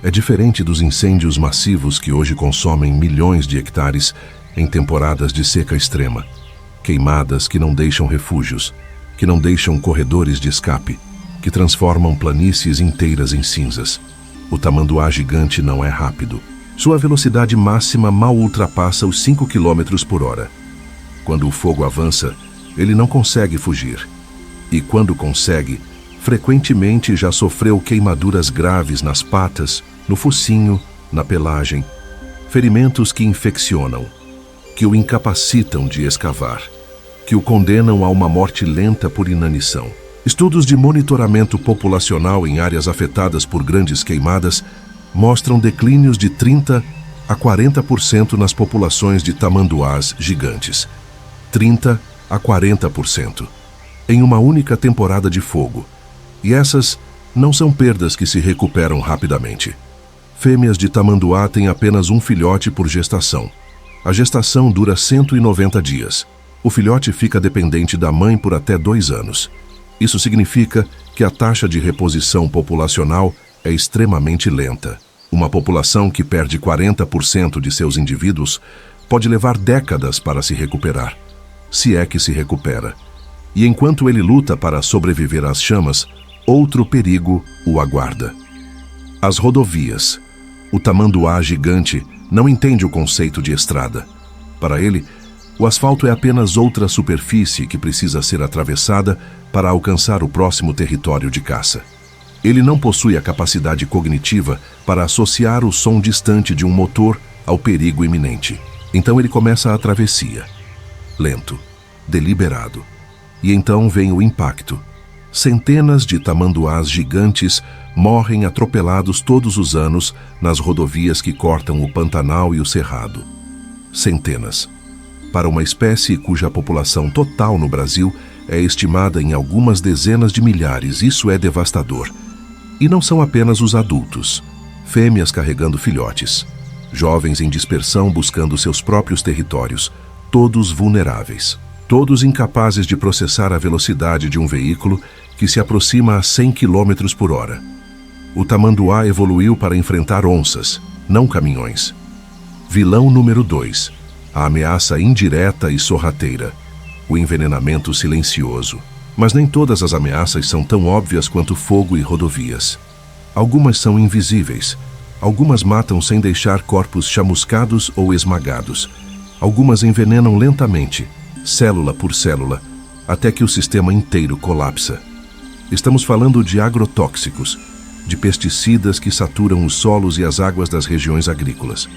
é diferente dos incêndios massivos que hoje consomem milhões de hectares em temporadas de seca extrema. Queimadas que não deixam refúgios, que não deixam corredores de escape, que transformam planícies inteiras em cinzas. O tamanduá gigante não é rápido. Sua velocidade máxima mal ultrapassa os 5 km por hora. Quando o fogo avança, ele não consegue fugir. E quando consegue, frequentemente já sofreu queimaduras graves nas patas, no focinho, na pelagem. Ferimentos que infeccionam, que o incapacitam de escavar, que o condenam a uma morte lenta por inanição. Estudos de monitoramento populacional em áreas afetadas por grandes queimadas mostram declínios de 30% a 40% nas populações de tamanduás gigantes. 30% a 40%. Em uma única temporada de fogo. E essas não são perdas que se recuperam rapidamente. Fêmeas de tamanduá têm apenas um filhote por gestação. A gestação dura 190 dias. O filhote fica dependente da mãe por até 2 anos. Isso significa que a taxa de reposição populacional é extremamente lenta. Uma população que perde 40% de seus indivíduos pode levar décadas para se recuperar, se é que se recupera. E enquanto ele luta para sobreviver às chamas, outro perigo o aguarda. As rodovias. O tamanduá gigante não entende o conceito de estrada. Para ele, o asfalto é apenas outra superfície que precisa ser atravessada para alcançar o próximo território de caça. Ele não possui a capacidade cognitiva para associar o som distante de um motor ao perigo iminente. Então ele começa a travessia. Lento, deliberado. E então vem o impacto. Centenas de tamanduás gigantes morrem atropelados todos os anos nas rodovias que cortam o Pantanal e o Cerrado. Centenas. Para uma espécie cuja população total no Brasil é estimada em algumas dezenas de milhares, isso é devastador. E não são apenas os adultos, fêmeas carregando filhotes, jovens em dispersão buscando seus próprios territórios, todos vulneráveis, todos incapazes de processar a velocidade de um veículo que se aproxima a 100 km por hora. O tamanduá evoluiu para enfrentar onças, não caminhões. Vilão número 2. A ameaça indireta e sorrateira. O envenenamento silencioso. Mas nem todas as ameaças são tão óbvias quanto fogo e rodovias. Algumas são invisíveis. Algumas matam sem deixar corpos chamuscados ou esmagados. Algumas envenenam lentamente, célula por célula, até que o sistema inteiro colapsa. Estamos falando de agrotóxicos, de pesticidas que saturam os solos e as águas das regiões agrícolas.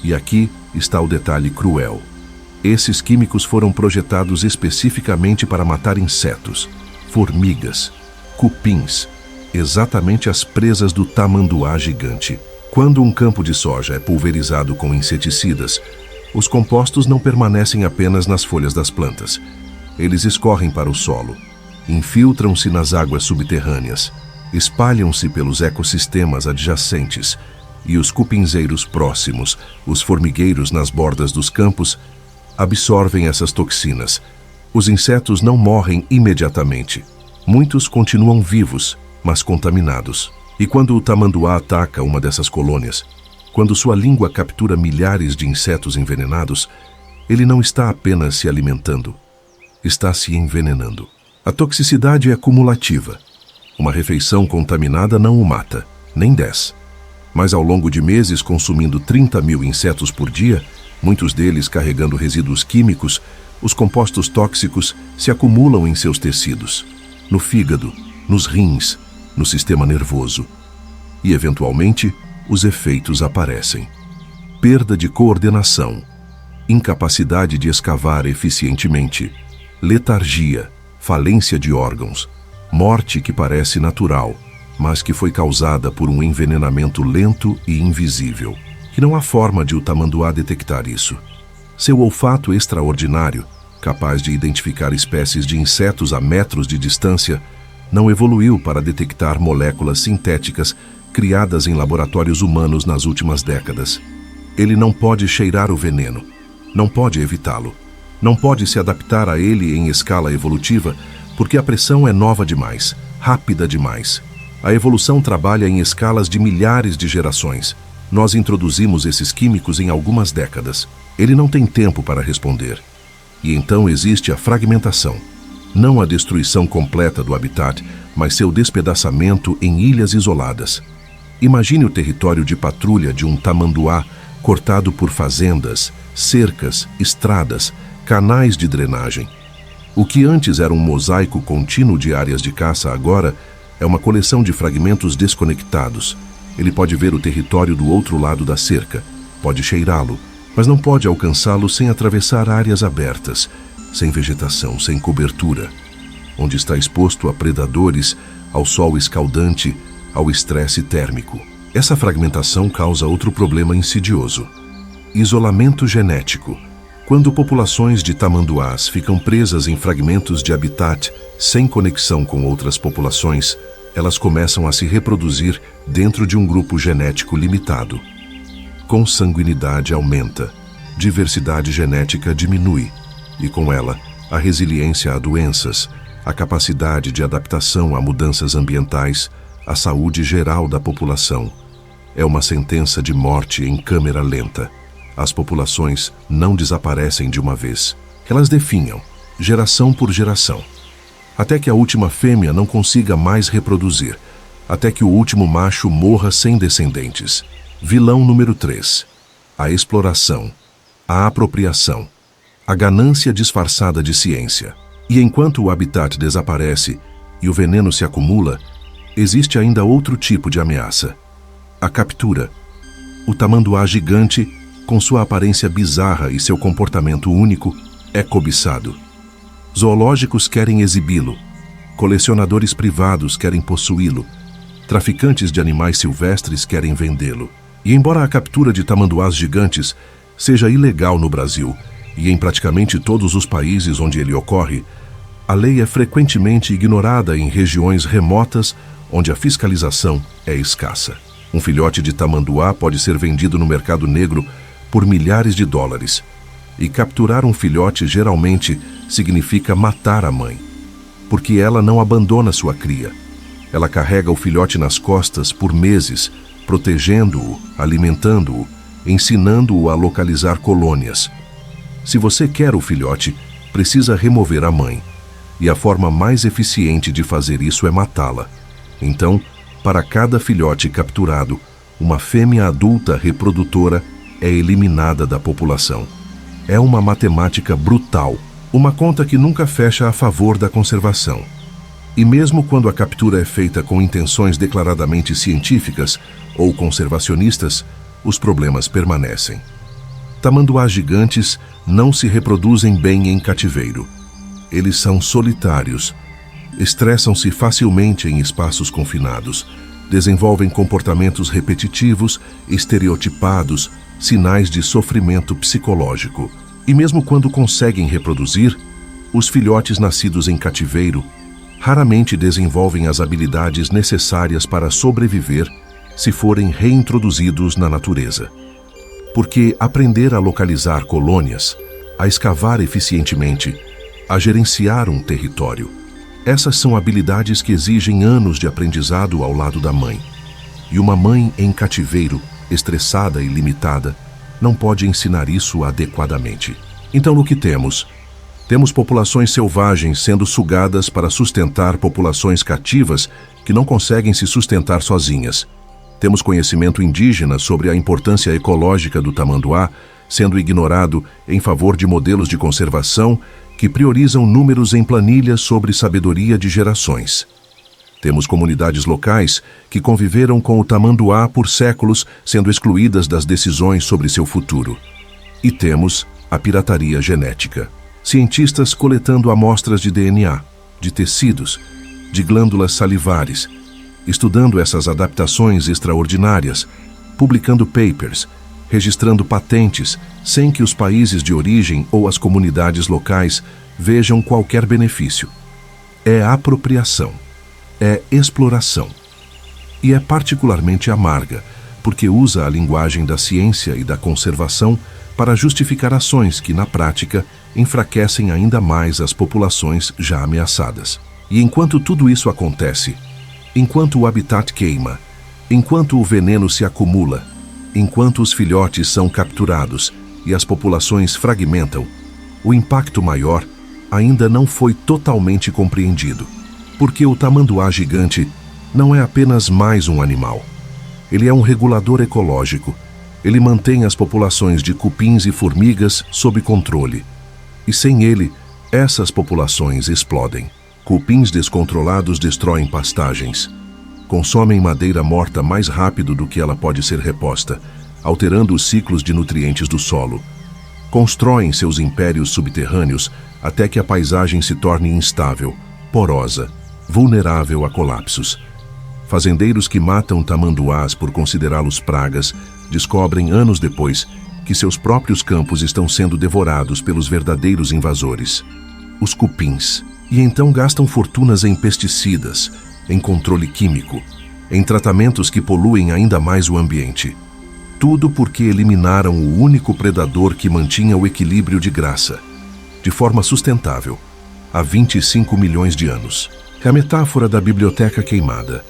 E aqui está o detalhe cruel. Esses químicos foram projetados especificamente para matar insetos, formigas, cupins, exatamente as presas do tamanduá gigante. Quando um campo de soja é pulverizado com inseticidas, os compostos não permanecem apenas nas folhas das plantas. Eles escorrem para o solo, infiltram-se nas águas subterrâneas, espalham-se pelos ecossistemas adjacentes, e os cupinzeiros próximos, os formigueiros nas bordas dos campos, absorvem essas toxinas. Os insetos não morrem imediatamente. Muitos continuam vivos, mas contaminados. E quando o tamanduá ataca uma dessas colônias, quando sua língua captura milhares de insetos envenenados, ele não está apenas se alimentando, está se envenenando. A toxicidade é cumulativa. Uma refeição contaminada não o mata, nem 10. Mas ao longo de meses consumindo 30 mil insetos por dia, muitos deles carregando resíduos químicos, os compostos tóxicos se acumulam em seus tecidos, no fígado, nos rins, no sistema nervoso. E, eventualmente, os efeitos aparecem. Perda de coordenação, incapacidade de escavar eficientemente, letargia, falência de órgãos, morte que parece natural, mas que foi causada por um envenenamento lento e invisível, que não há forma de o tamanduá detectar isso. Seu olfato extraordinário, capaz de identificar espécies de insetos a metros de distância, não evoluiu para detectar moléculas sintéticas criadas em laboratórios humanos nas últimas décadas. Ele não pode cheirar o veneno, não pode evitá-lo, não pode se adaptar a ele em escala evolutiva, porque a pressão é nova demais, rápida demais. A evolução trabalha em escalas de milhares de gerações. Nós introduzimos esses químicos em algumas décadas. Ele não tem tempo para responder. E então existe a fragmentação. Não a destruição completa do habitat, mas seu despedaçamento em ilhas isoladas. Imagine o território de patrulha de um tamanduá cortado por fazendas, cercas, estradas, canais de drenagem. O que antes era um mosaico contínuo de áreas de caça agora é uma coleção de fragmentos desconectados. Ele pode ver o território do outro lado da cerca, pode cheirá-lo, mas não pode alcançá-lo sem atravessar áreas abertas, sem vegetação, sem cobertura. onde está exposto a predadores, ao sol escaldante, ao estresse térmico. Essa fragmentação causa outro problema insidioso: isolamento genético. Quando populações de tamanduás ficam presas em fragmentos de habitat sem conexão com outras populações, elas começam a se reproduzir dentro de um grupo genético limitado. Consanguinidade aumenta, diversidade genética diminui, e com ela, a resiliência a doenças, a capacidade de adaptação a mudanças ambientais, a saúde geral da população. É uma sentença de morte em câmera lenta. As populações não desaparecem de uma vez. Elas definham, geração por geração, até que a última fêmea não consiga mais reproduzir, até que o último macho morra sem descendentes. Vilão número 3. A exploração, a apropriação, a ganância disfarçada de ciência. E enquanto o habitat desaparece e o veneno se acumula, existe ainda outro tipo de ameaça: a captura. O tamanduá gigante, com sua aparência bizarra e seu comportamento único, é cobiçado. Zoológicos querem exibi-lo, colecionadores privados querem possuí-lo, traficantes de animais silvestres querem vendê-lo. E embora a captura de tamanduás gigantes seja ilegal no Brasil e em praticamente todos os países onde ele ocorre, a lei é frequentemente ignorada em regiões remotas onde a fiscalização é escassa. Um filhote de tamanduá pode ser vendido no mercado negro por milhares de dólares. E capturar um filhote geralmente significa matar a mãe, porque ela não abandona sua cria. Ela carrega o filhote nas costas por meses, protegendo-o, alimentando-o, ensinando-o a localizar colônias. Se você quer o filhote, precisa remover a mãe. E a forma mais eficiente de fazer isso é matá-la. Então, para cada filhote capturado, uma fêmea adulta reprodutora é eliminada da população. É uma matemática brutal, uma conta que nunca fecha a favor da conservação. E mesmo quando a captura é feita com intenções declaradamente científicas ou conservacionistas, os problemas permanecem. Tamanduás gigantes não se reproduzem bem em cativeiro. Eles são solitários, estressam-se facilmente em espaços confinados, desenvolvem comportamentos repetitivos, estereotipados, sinais de sofrimento psicológico. E mesmo quando conseguem reproduzir, os filhotes nascidos em cativeiro raramente desenvolvem as habilidades necessárias para sobreviver se forem reintroduzidos na natureza. Porque aprender a localizar colônias, a escavar eficientemente, a gerenciar um território, essas são habilidades que exigem anos de aprendizado ao lado da mãe. E uma mãe em cativeiro, estressada e limitada, não pode ensinar isso adequadamente. Então, o que temos? Temos populações selvagens sendo sugadas para sustentar populações cativas que não conseguem se sustentar sozinhas. Temos conhecimento indígena sobre a importância ecológica do tamanduá sendo ignorado em favor de modelos de conservação que priorizam números em planilhas sobre sabedoria de gerações. Temos comunidades locais que conviveram com o tamanduá por séculos, sendo excluídas das decisões sobre seu futuro. E temos a pirataria genética. Cientistas coletando amostras de DNA, de tecidos, de glândulas salivares, estudando essas adaptações extraordinárias, publicando papers, registrando patentes, sem que os países de origem ou as comunidades locais vejam qualquer benefício. É apropriação. É exploração. E é particularmente amarga, porque usa a linguagem da ciência e da conservação para justificar ações que, na prática, enfraquecem ainda mais as populações já ameaçadas. E enquanto tudo isso acontece, enquanto o habitat queima, enquanto o veneno se acumula, enquanto os filhotes são capturados e as populações fragmentam, o impacto maior ainda não foi totalmente compreendido. Porque o tamanduá gigante não é apenas mais um animal. Ele é um regulador ecológico. Ele mantém as populações de cupins e formigas sob controle. E sem ele, essas populações explodem. Cupins descontrolados destroem pastagens. Consomem madeira morta mais rápido do que ela pode ser reposta, alterando os ciclos de nutrientes do solo. Constroem seus impérios subterrâneos até que a paisagem se torne instável, porosa, vulnerável a colapsos. Fazendeiros que matam tamanduás por considerá-los pragas descobrem anos depois que seus próprios campos estão sendo devorados pelos verdadeiros invasores, os cupins, e então gastam fortunas em pesticidas, em controle químico, em tratamentos que poluem ainda mais o ambiente. Tudo porque eliminaram o único predador que mantinha o equilíbrio de graça, de forma sustentável, há 25 milhões de anos. É a metáfora da biblioteca queimada.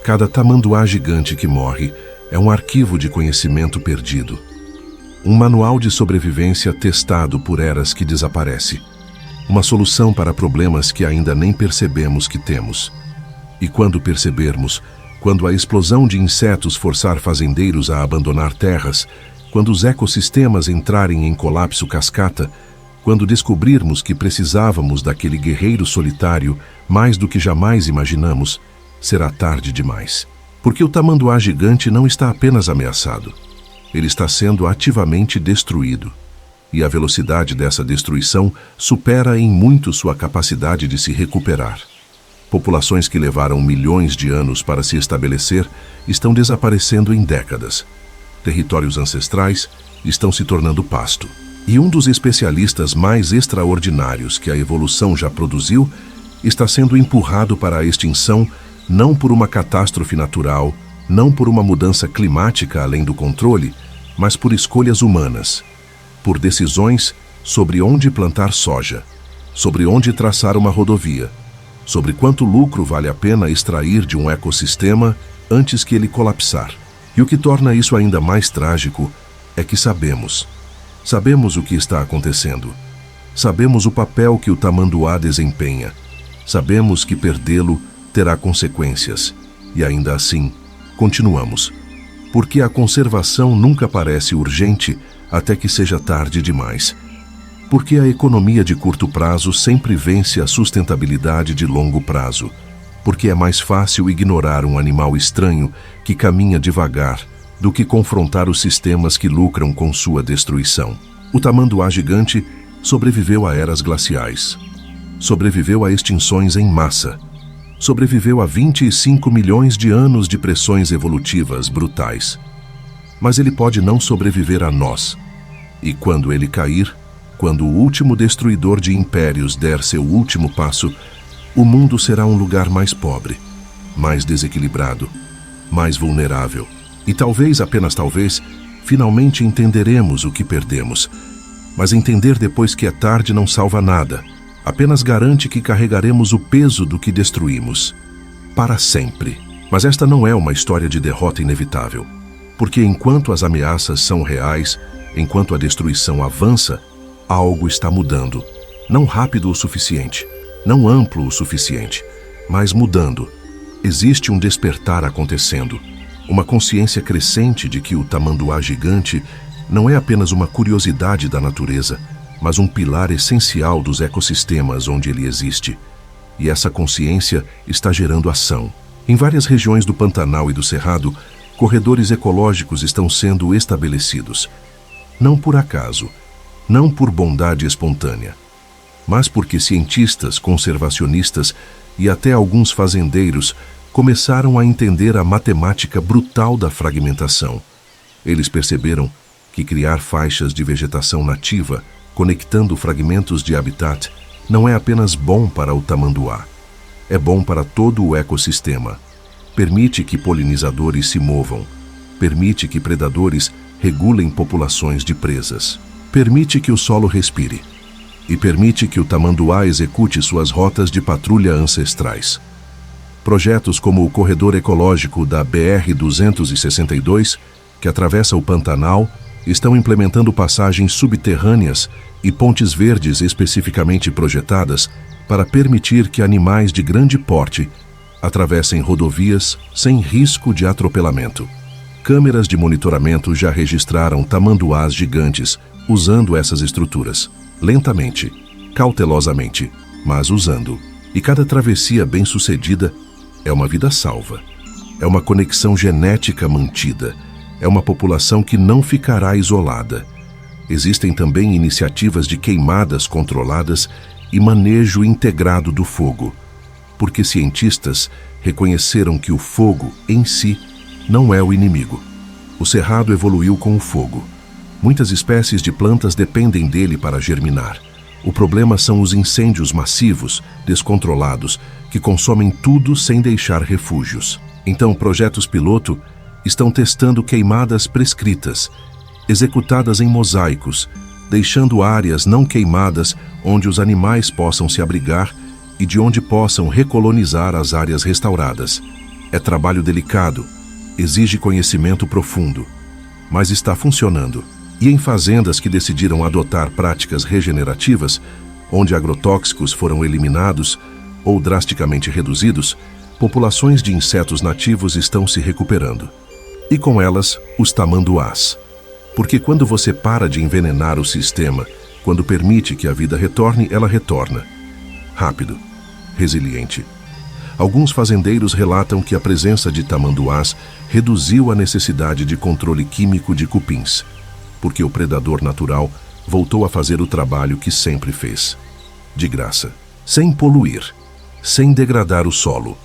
Cada tamanduá gigante que morre é um arquivo de conhecimento perdido. Um manual de sobrevivência testado por eras que desaparece. Uma solução para problemas que ainda nem percebemos que temos. E quando percebermos, quando a explosão de insetos forçar fazendeiros a abandonar terras, quando os ecossistemas entrarem em colapso cascata, quando descobrirmos que precisávamos daquele guerreiro solitário mais do que jamais imaginamos, será tarde demais. Porque o tamanduá gigante não está apenas ameaçado. Ele está sendo ativamente destruído. E a velocidade dessa destruição supera em muito sua capacidade de se recuperar. Populações que levaram milhões de anos para se estabelecer estão desaparecendo em décadas. Territórios ancestrais estão se tornando pasto. E um dos especialistas mais extraordinários que a evolução já produziu está sendo empurrado para a extinção não por uma catástrofe natural, não por uma mudança climática além do controle, mas por escolhas humanas, por decisões sobre onde plantar soja, sobre onde traçar uma rodovia, sobre quanto lucro vale a pena extrair de um ecossistema antes que ele colapsar. E o que torna isso ainda mais trágico é que sabemos o que está acontecendo. Sabemos o papel que o tamanduá desempenha. Sabemos que perdê-lo terá consequências. E ainda assim, continuamos. Porque a conservação nunca parece urgente até que seja tarde demais. Porque a economia de curto prazo sempre vence a sustentabilidade de longo prazo. Porque é mais fácil ignorar um animal estranho que caminha devagar do que confrontar os sistemas que lucram com sua destruição. O tamanduá gigante sobreviveu a eras glaciais. Sobreviveu a extinções em massa. Sobreviveu a 25 milhões de anos de pressões evolutivas brutais. Mas ele pode não sobreviver a nós. E quando ele cair, quando o último destruidor de impérios der seu último passo, o mundo será um lugar mais pobre, mais desequilibrado, mais vulnerável. E talvez, apenas talvez, finalmente entenderemos o que perdemos. Mas entender depois que é tarde não salva nada. Apenas garante que carregaremos o peso do que destruímos. Para sempre. Mas esta não é uma história de derrota inevitável. Porque enquanto as ameaças são reais, enquanto a destruição avança, algo está mudando. Não rápido o suficiente, não amplo o suficiente, mas mudando. Existe um despertar acontecendo. Uma consciência crescente de que o tamanduá gigante não é apenas uma curiosidade da natureza, mas um pilar essencial dos ecossistemas onde ele existe. E essa consciência está gerando ação. Em várias regiões do Pantanal e do Cerrado, corredores ecológicos estão sendo estabelecidos. Não por acaso, não por bondade espontânea, mas porque cientistas, conservacionistas e até alguns fazendeiros começaram a entender a matemática brutal da fragmentação. Eles perceberam que criar faixas de vegetação nativa, conectando fragmentos de habitat, não é apenas bom para o tamanduá. É bom para todo o ecossistema. Permite que polinizadores se movam. Permite que predadores regulem populações de presas. Permite que o solo respire. E permite que o tamanduá execute suas rotas de patrulha ancestrais. Projetos como o Corredor Ecológico da BR-262, que atravessa o Pantanal, estão implementando passagens subterrâneas e pontes verdes especificamente projetadas para permitir que animais de grande porte atravessem rodovias sem risco de atropelamento. Câmeras de monitoramento já registraram tamanduás gigantes usando essas estruturas, lentamente, cautelosamente, mas usando. E cada travessia bem-sucedida é uma vida salva. É uma conexão genética mantida. É uma população que não ficará isolada. Existem também iniciativas de queimadas controladas e manejo integrado do fogo. porque cientistas reconheceram que o fogo, em si, não é o inimigo. O cerrado evoluiu com o fogo. Muitas espécies de plantas dependem dele para germinar. O problema são os incêndios massivos, descontrolados, que consomem tudo sem deixar refúgios. Então, projetos piloto estão testando queimadas prescritas, executadas em mosaicos, deixando áreas não queimadas onde os animais possam se abrigar e de onde possam recolonizar as áreas restauradas. É trabalho delicado, exige conhecimento profundo, mas está funcionando. E em fazendas que decidiram adotar práticas regenerativas, onde agrotóxicos foram eliminados ou drasticamente reduzidos, populações de insetos nativos estão se recuperando. E com elas, os tamanduás. Porque quando você para de envenenar o sistema, quando permite que a vida retorne, ela retorna. Rápido, resiliente. Alguns fazendeiros relatam que a presença de tamanduás reduziu a necessidade de controle químico de cupins, porque o predador natural voltou a fazer o trabalho que sempre fez. De graça, sem poluir, sem degradar o solo.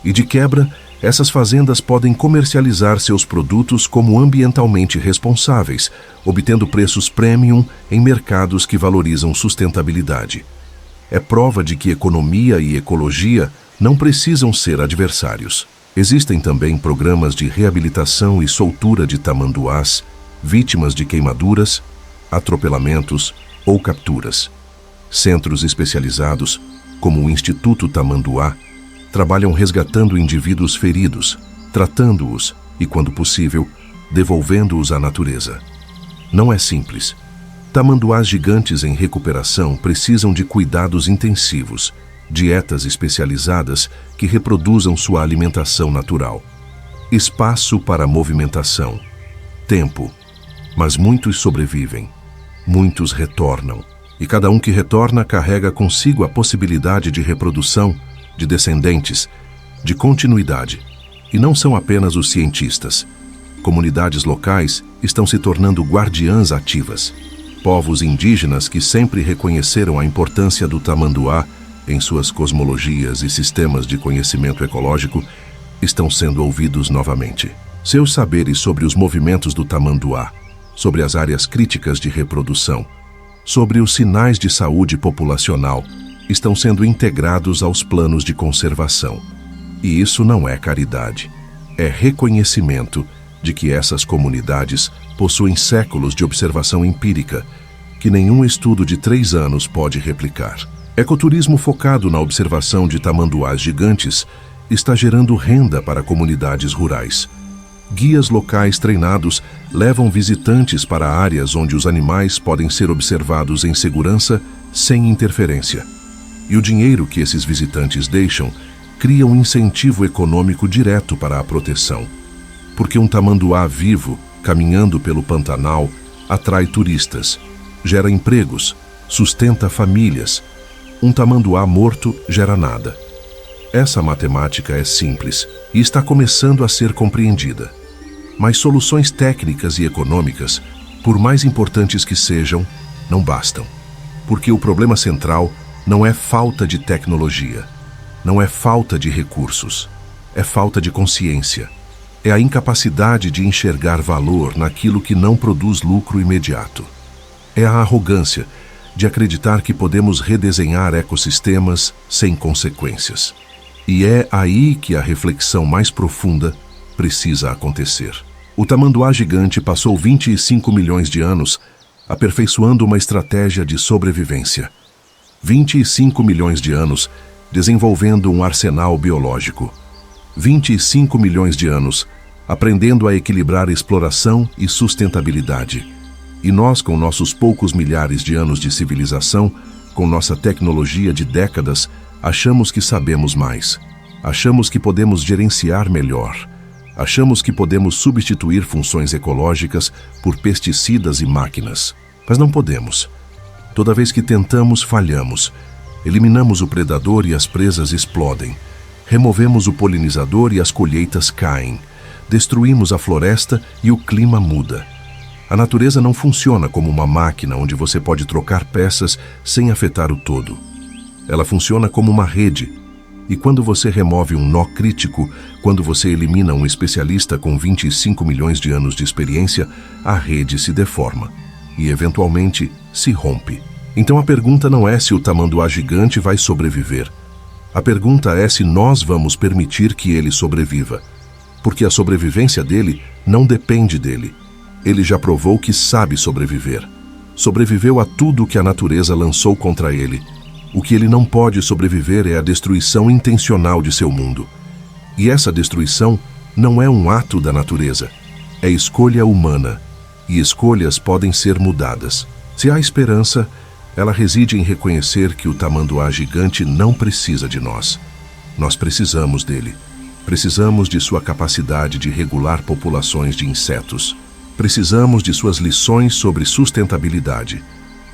E de quebra, essas fazendas podem comercializar seus produtos como ambientalmente responsáveis, obtendo preços premium em mercados que valorizam sustentabilidade. É prova de que economia e ecologia não precisam ser adversários. Existem também programas de reabilitação e soltura de tamanduás, vítimas de queimaduras, atropelamentos ou capturas. Centros especializados, como o Instituto Tamanduá, trabalham resgatando indivíduos feridos, tratando-os e, quando possível, devolvendo-os à natureza. Não é simples. Tamanduás gigantes em recuperação precisam de cuidados intensivos, dietas especializadas que reproduzam sua alimentação natural. Espaço para movimentação. Tempo. Mas muitos sobrevivem. Muitos retornam. E cada um que retorna carrega consigo a possibilidade de reprodução, de descendentes, de continuidade. E não são apenas os cientistas. Comunidades locais estão se tornando guardiãs ativas. Povos indígenas que sempre reconheceram a importância do tamanduá em suas cosmologias e sistemas de conhecimento ecológico estão sendo ouvidos novamente. Seus saberes sobre os movimentos do tamanduá, sobre as áreas críticas de reprodução, sobre os sinais de saúde populacional, estão sendo integrados aos planos de conservação. E isso não é caridade. É reconhecimento de que essas comunidades possuem séculos de observação empírica que nenhum estudo de 3 anos pode replicar. Ecoturismo focado na observação de tamanduás gigantes está gerando renda para comunidades rurais. Guias locais treinados levam visitantes para áreas onde os animais podem ser observados em segurança, sem interferência. E o dinheiro que esses visitantes deixam cria um incentivo econômico direto para a proteção. Porque um tamanduá vivo, caminhando pelo Pantanal, atrai turistas, gera empregos, sustenta famílias. Um tamanduá morto gera nada. Essa matemática é simples e está começando a ser compreendida. Mas soluções técnicas e econômicas, por mais importantes que sejam, não bastam. Porque o problema central não é falta de tecnologia, não é falta de recursos, é falta de consciência. É a incapacidade de enxergar valor naquilo que não produz lucro imediato. É a arrogância de acreditar que podemos redesenhar ecossistemas sem consequências. E é aí que a reflexão mais profunda precisa acontecer. O tamanduá gigante passou 25 milhões de anos aperfeiçoando uma estratégia de sobrevivência. 25 milhões de anos desenvolvendo um arsenal biológico. 25 milhões de anos aprendendo a equilibrar exploração e sustentabilidade. E nós, com nossos poucos milhares de anos de civilização, com nossa tecnologia de décadas, achamos que sabemos mais. Achamos que podemos gerenciar melhor. Achamos que podemos substituir funções ecológicas por pesticidas e máquinas. Mas não podemos. Toda vez que tentamos, falhamos. Eliminamos o predador e as presas explodem. Removemos o polinizador e as colheitas caem. Destruímos a floresta e o clima muda. A natureza não funciona como uma máquina onde você pode trocar peças sem afetar o todo. Ela funciona como uma rede, E quando você remove um nó crítico, quando você elimina um especialista com 25 milhões de anos de experiência, a rede se deforma e, eventualmente, se rompe. Então a pergunta não é se o tamanduá gigante vai sobreviver. A pergunta é se nós vamos permitir que ele sobreviva. Porque a sobrevivência dele não depende dele. Ele já provou que sabe sobreviver. Sobreviveu a tudo que a natureza lançou contra ele. O que ele não pode sobreviver é a destruição intencional de seu mundo. E essa destruição não é um ato da natureza. É escolha humana. E escolhas podem ser mudadas. Se há esperança, ela reside em reconhecer que o tamanduá gigante não precisa de nós. Nós precisamos dele. Precisamos de sua capacidade de regular populações de insetos. Precisamos de suas lições sobre sustentabilidade.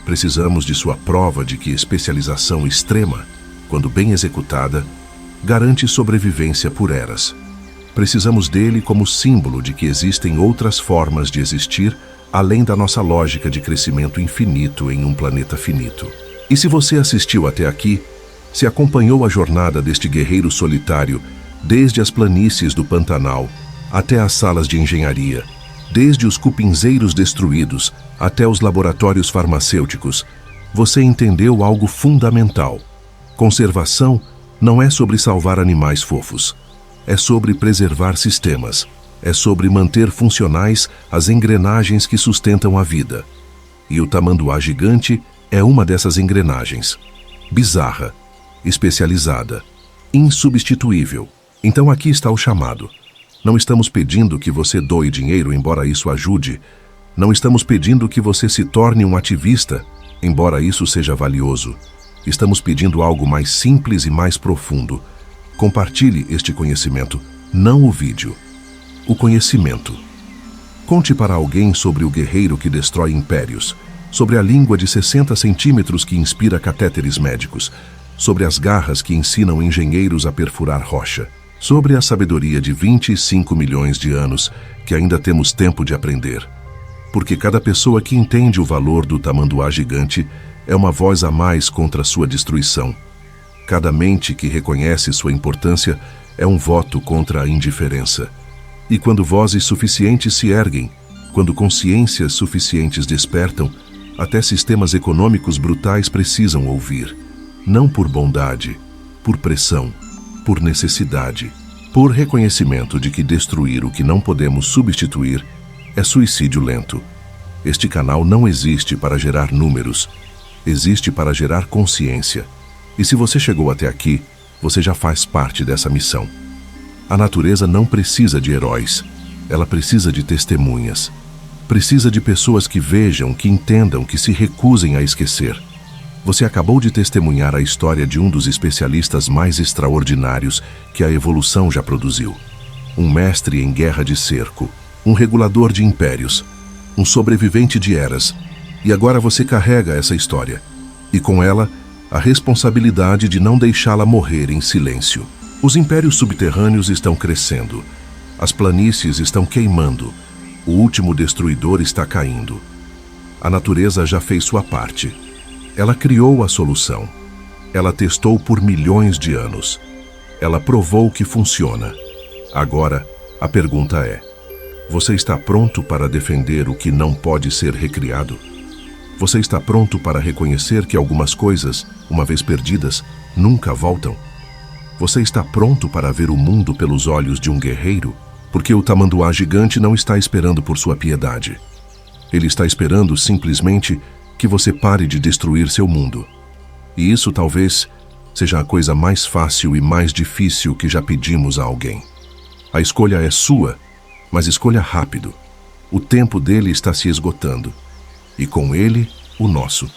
Precisamos de sua prova de que especialização extrema, quando bem executada, garante sobrevivência por eras. Precisamos dele como símbolo de que existem outras formas de existir além da nossa lógica de crescimento infinito em um planeta finito. E se você assistiu até aqui, se acompanhou a jornada deste guerreiro solitário, desde as planícies do Pantanal até as salas de engenharia, desde os cupinzeiros destruídos até os laboratórios farmacêuticos, você entendeu algo fundamental. Conservação não é sobre salvar animais fofos. É sobre preservar sistemas. É sobre manter funcionais as engrenagens que sustentam a vida. E o tamanduá gigante é uma dessas engrenagens. Bizarra, especializada, insubstituível. Então aqui está o chamado. Não estamos pedindo que você doe dinheiro, embora isso ajude. Não estamos pedindo que você se torne um ativista, embora isso seja valioso. Estamos pedindo algo mais simples e mais profundo. Compartilhe este conhecimento, não o vídeo. O conhecimento. Conte para alguém sobre o guerreiro que destrói impérios, sobre a língua de 60 centímetros que inspira catéteres médicos, sobre as garras que ensinam engenheiros a perfurar rocha, sobre a sabedoria de 25 milhões de anos que ainda temos tempo de aprender. Porque cada pessoa que entende o valor do tamanduá gigante é uma voz a mais contra sua destruição. Cada mente que reconhece sua importância é um voto contra a indiferença. E quando vozes suficientes se erguem, quando consciências suficientes despertam, até sistemas econômicos brutais precisam ouvir. Não por bondade, por pressão, por necessidade, por reconhecimento de que destruir o que não podemos substituir é suicídio lento. Este canal não existe para gerar números, existe para gerar consciência. E se você chegou até aqui, você já faz parte dessa missão. A natureza não precisa de heróis, ela precisa de testemunhas. Precisa de pessoas que vejam, que entendam, que se recusem a esquecer. Você acabou de testemunhar a história de um dos especialistas mais extraordinários que a evolução já produziu. Um mestre em guerra de cerco, um regulador de impérios, um sobrevivente de eras. E agora você carrega essa história. E com ela, a responsabilidade de não deixá-la morrer em silêncio. Os impérios subterrâneos estão crescendo. As planícies estão queimando. O último destruidor está caindo. A natureza já fez sua parte. Ela criou a solução. Ela testou por milhões de anos. Ela provou que funciona. Agora, a pergunta é: você está pronto para defender o que não pode ser recriado? Você está pronto para reconhecer que algumas coisas, uma vez perdidas, nunca voltam? Você está pronto para ver o mundo pelos olhos de um guerreiro? Porque o tamanduá gigante não está esperando por sua piedade. Ele está esperando simplesmente que você pare de destruir seu mundo. E isso talvez seja a coisa mais fácil e mais difícil que já pedimos a alguém. A escolha é sua, mas escolha rápido. O tempo dele está se esgotando. E com ele, o nosso.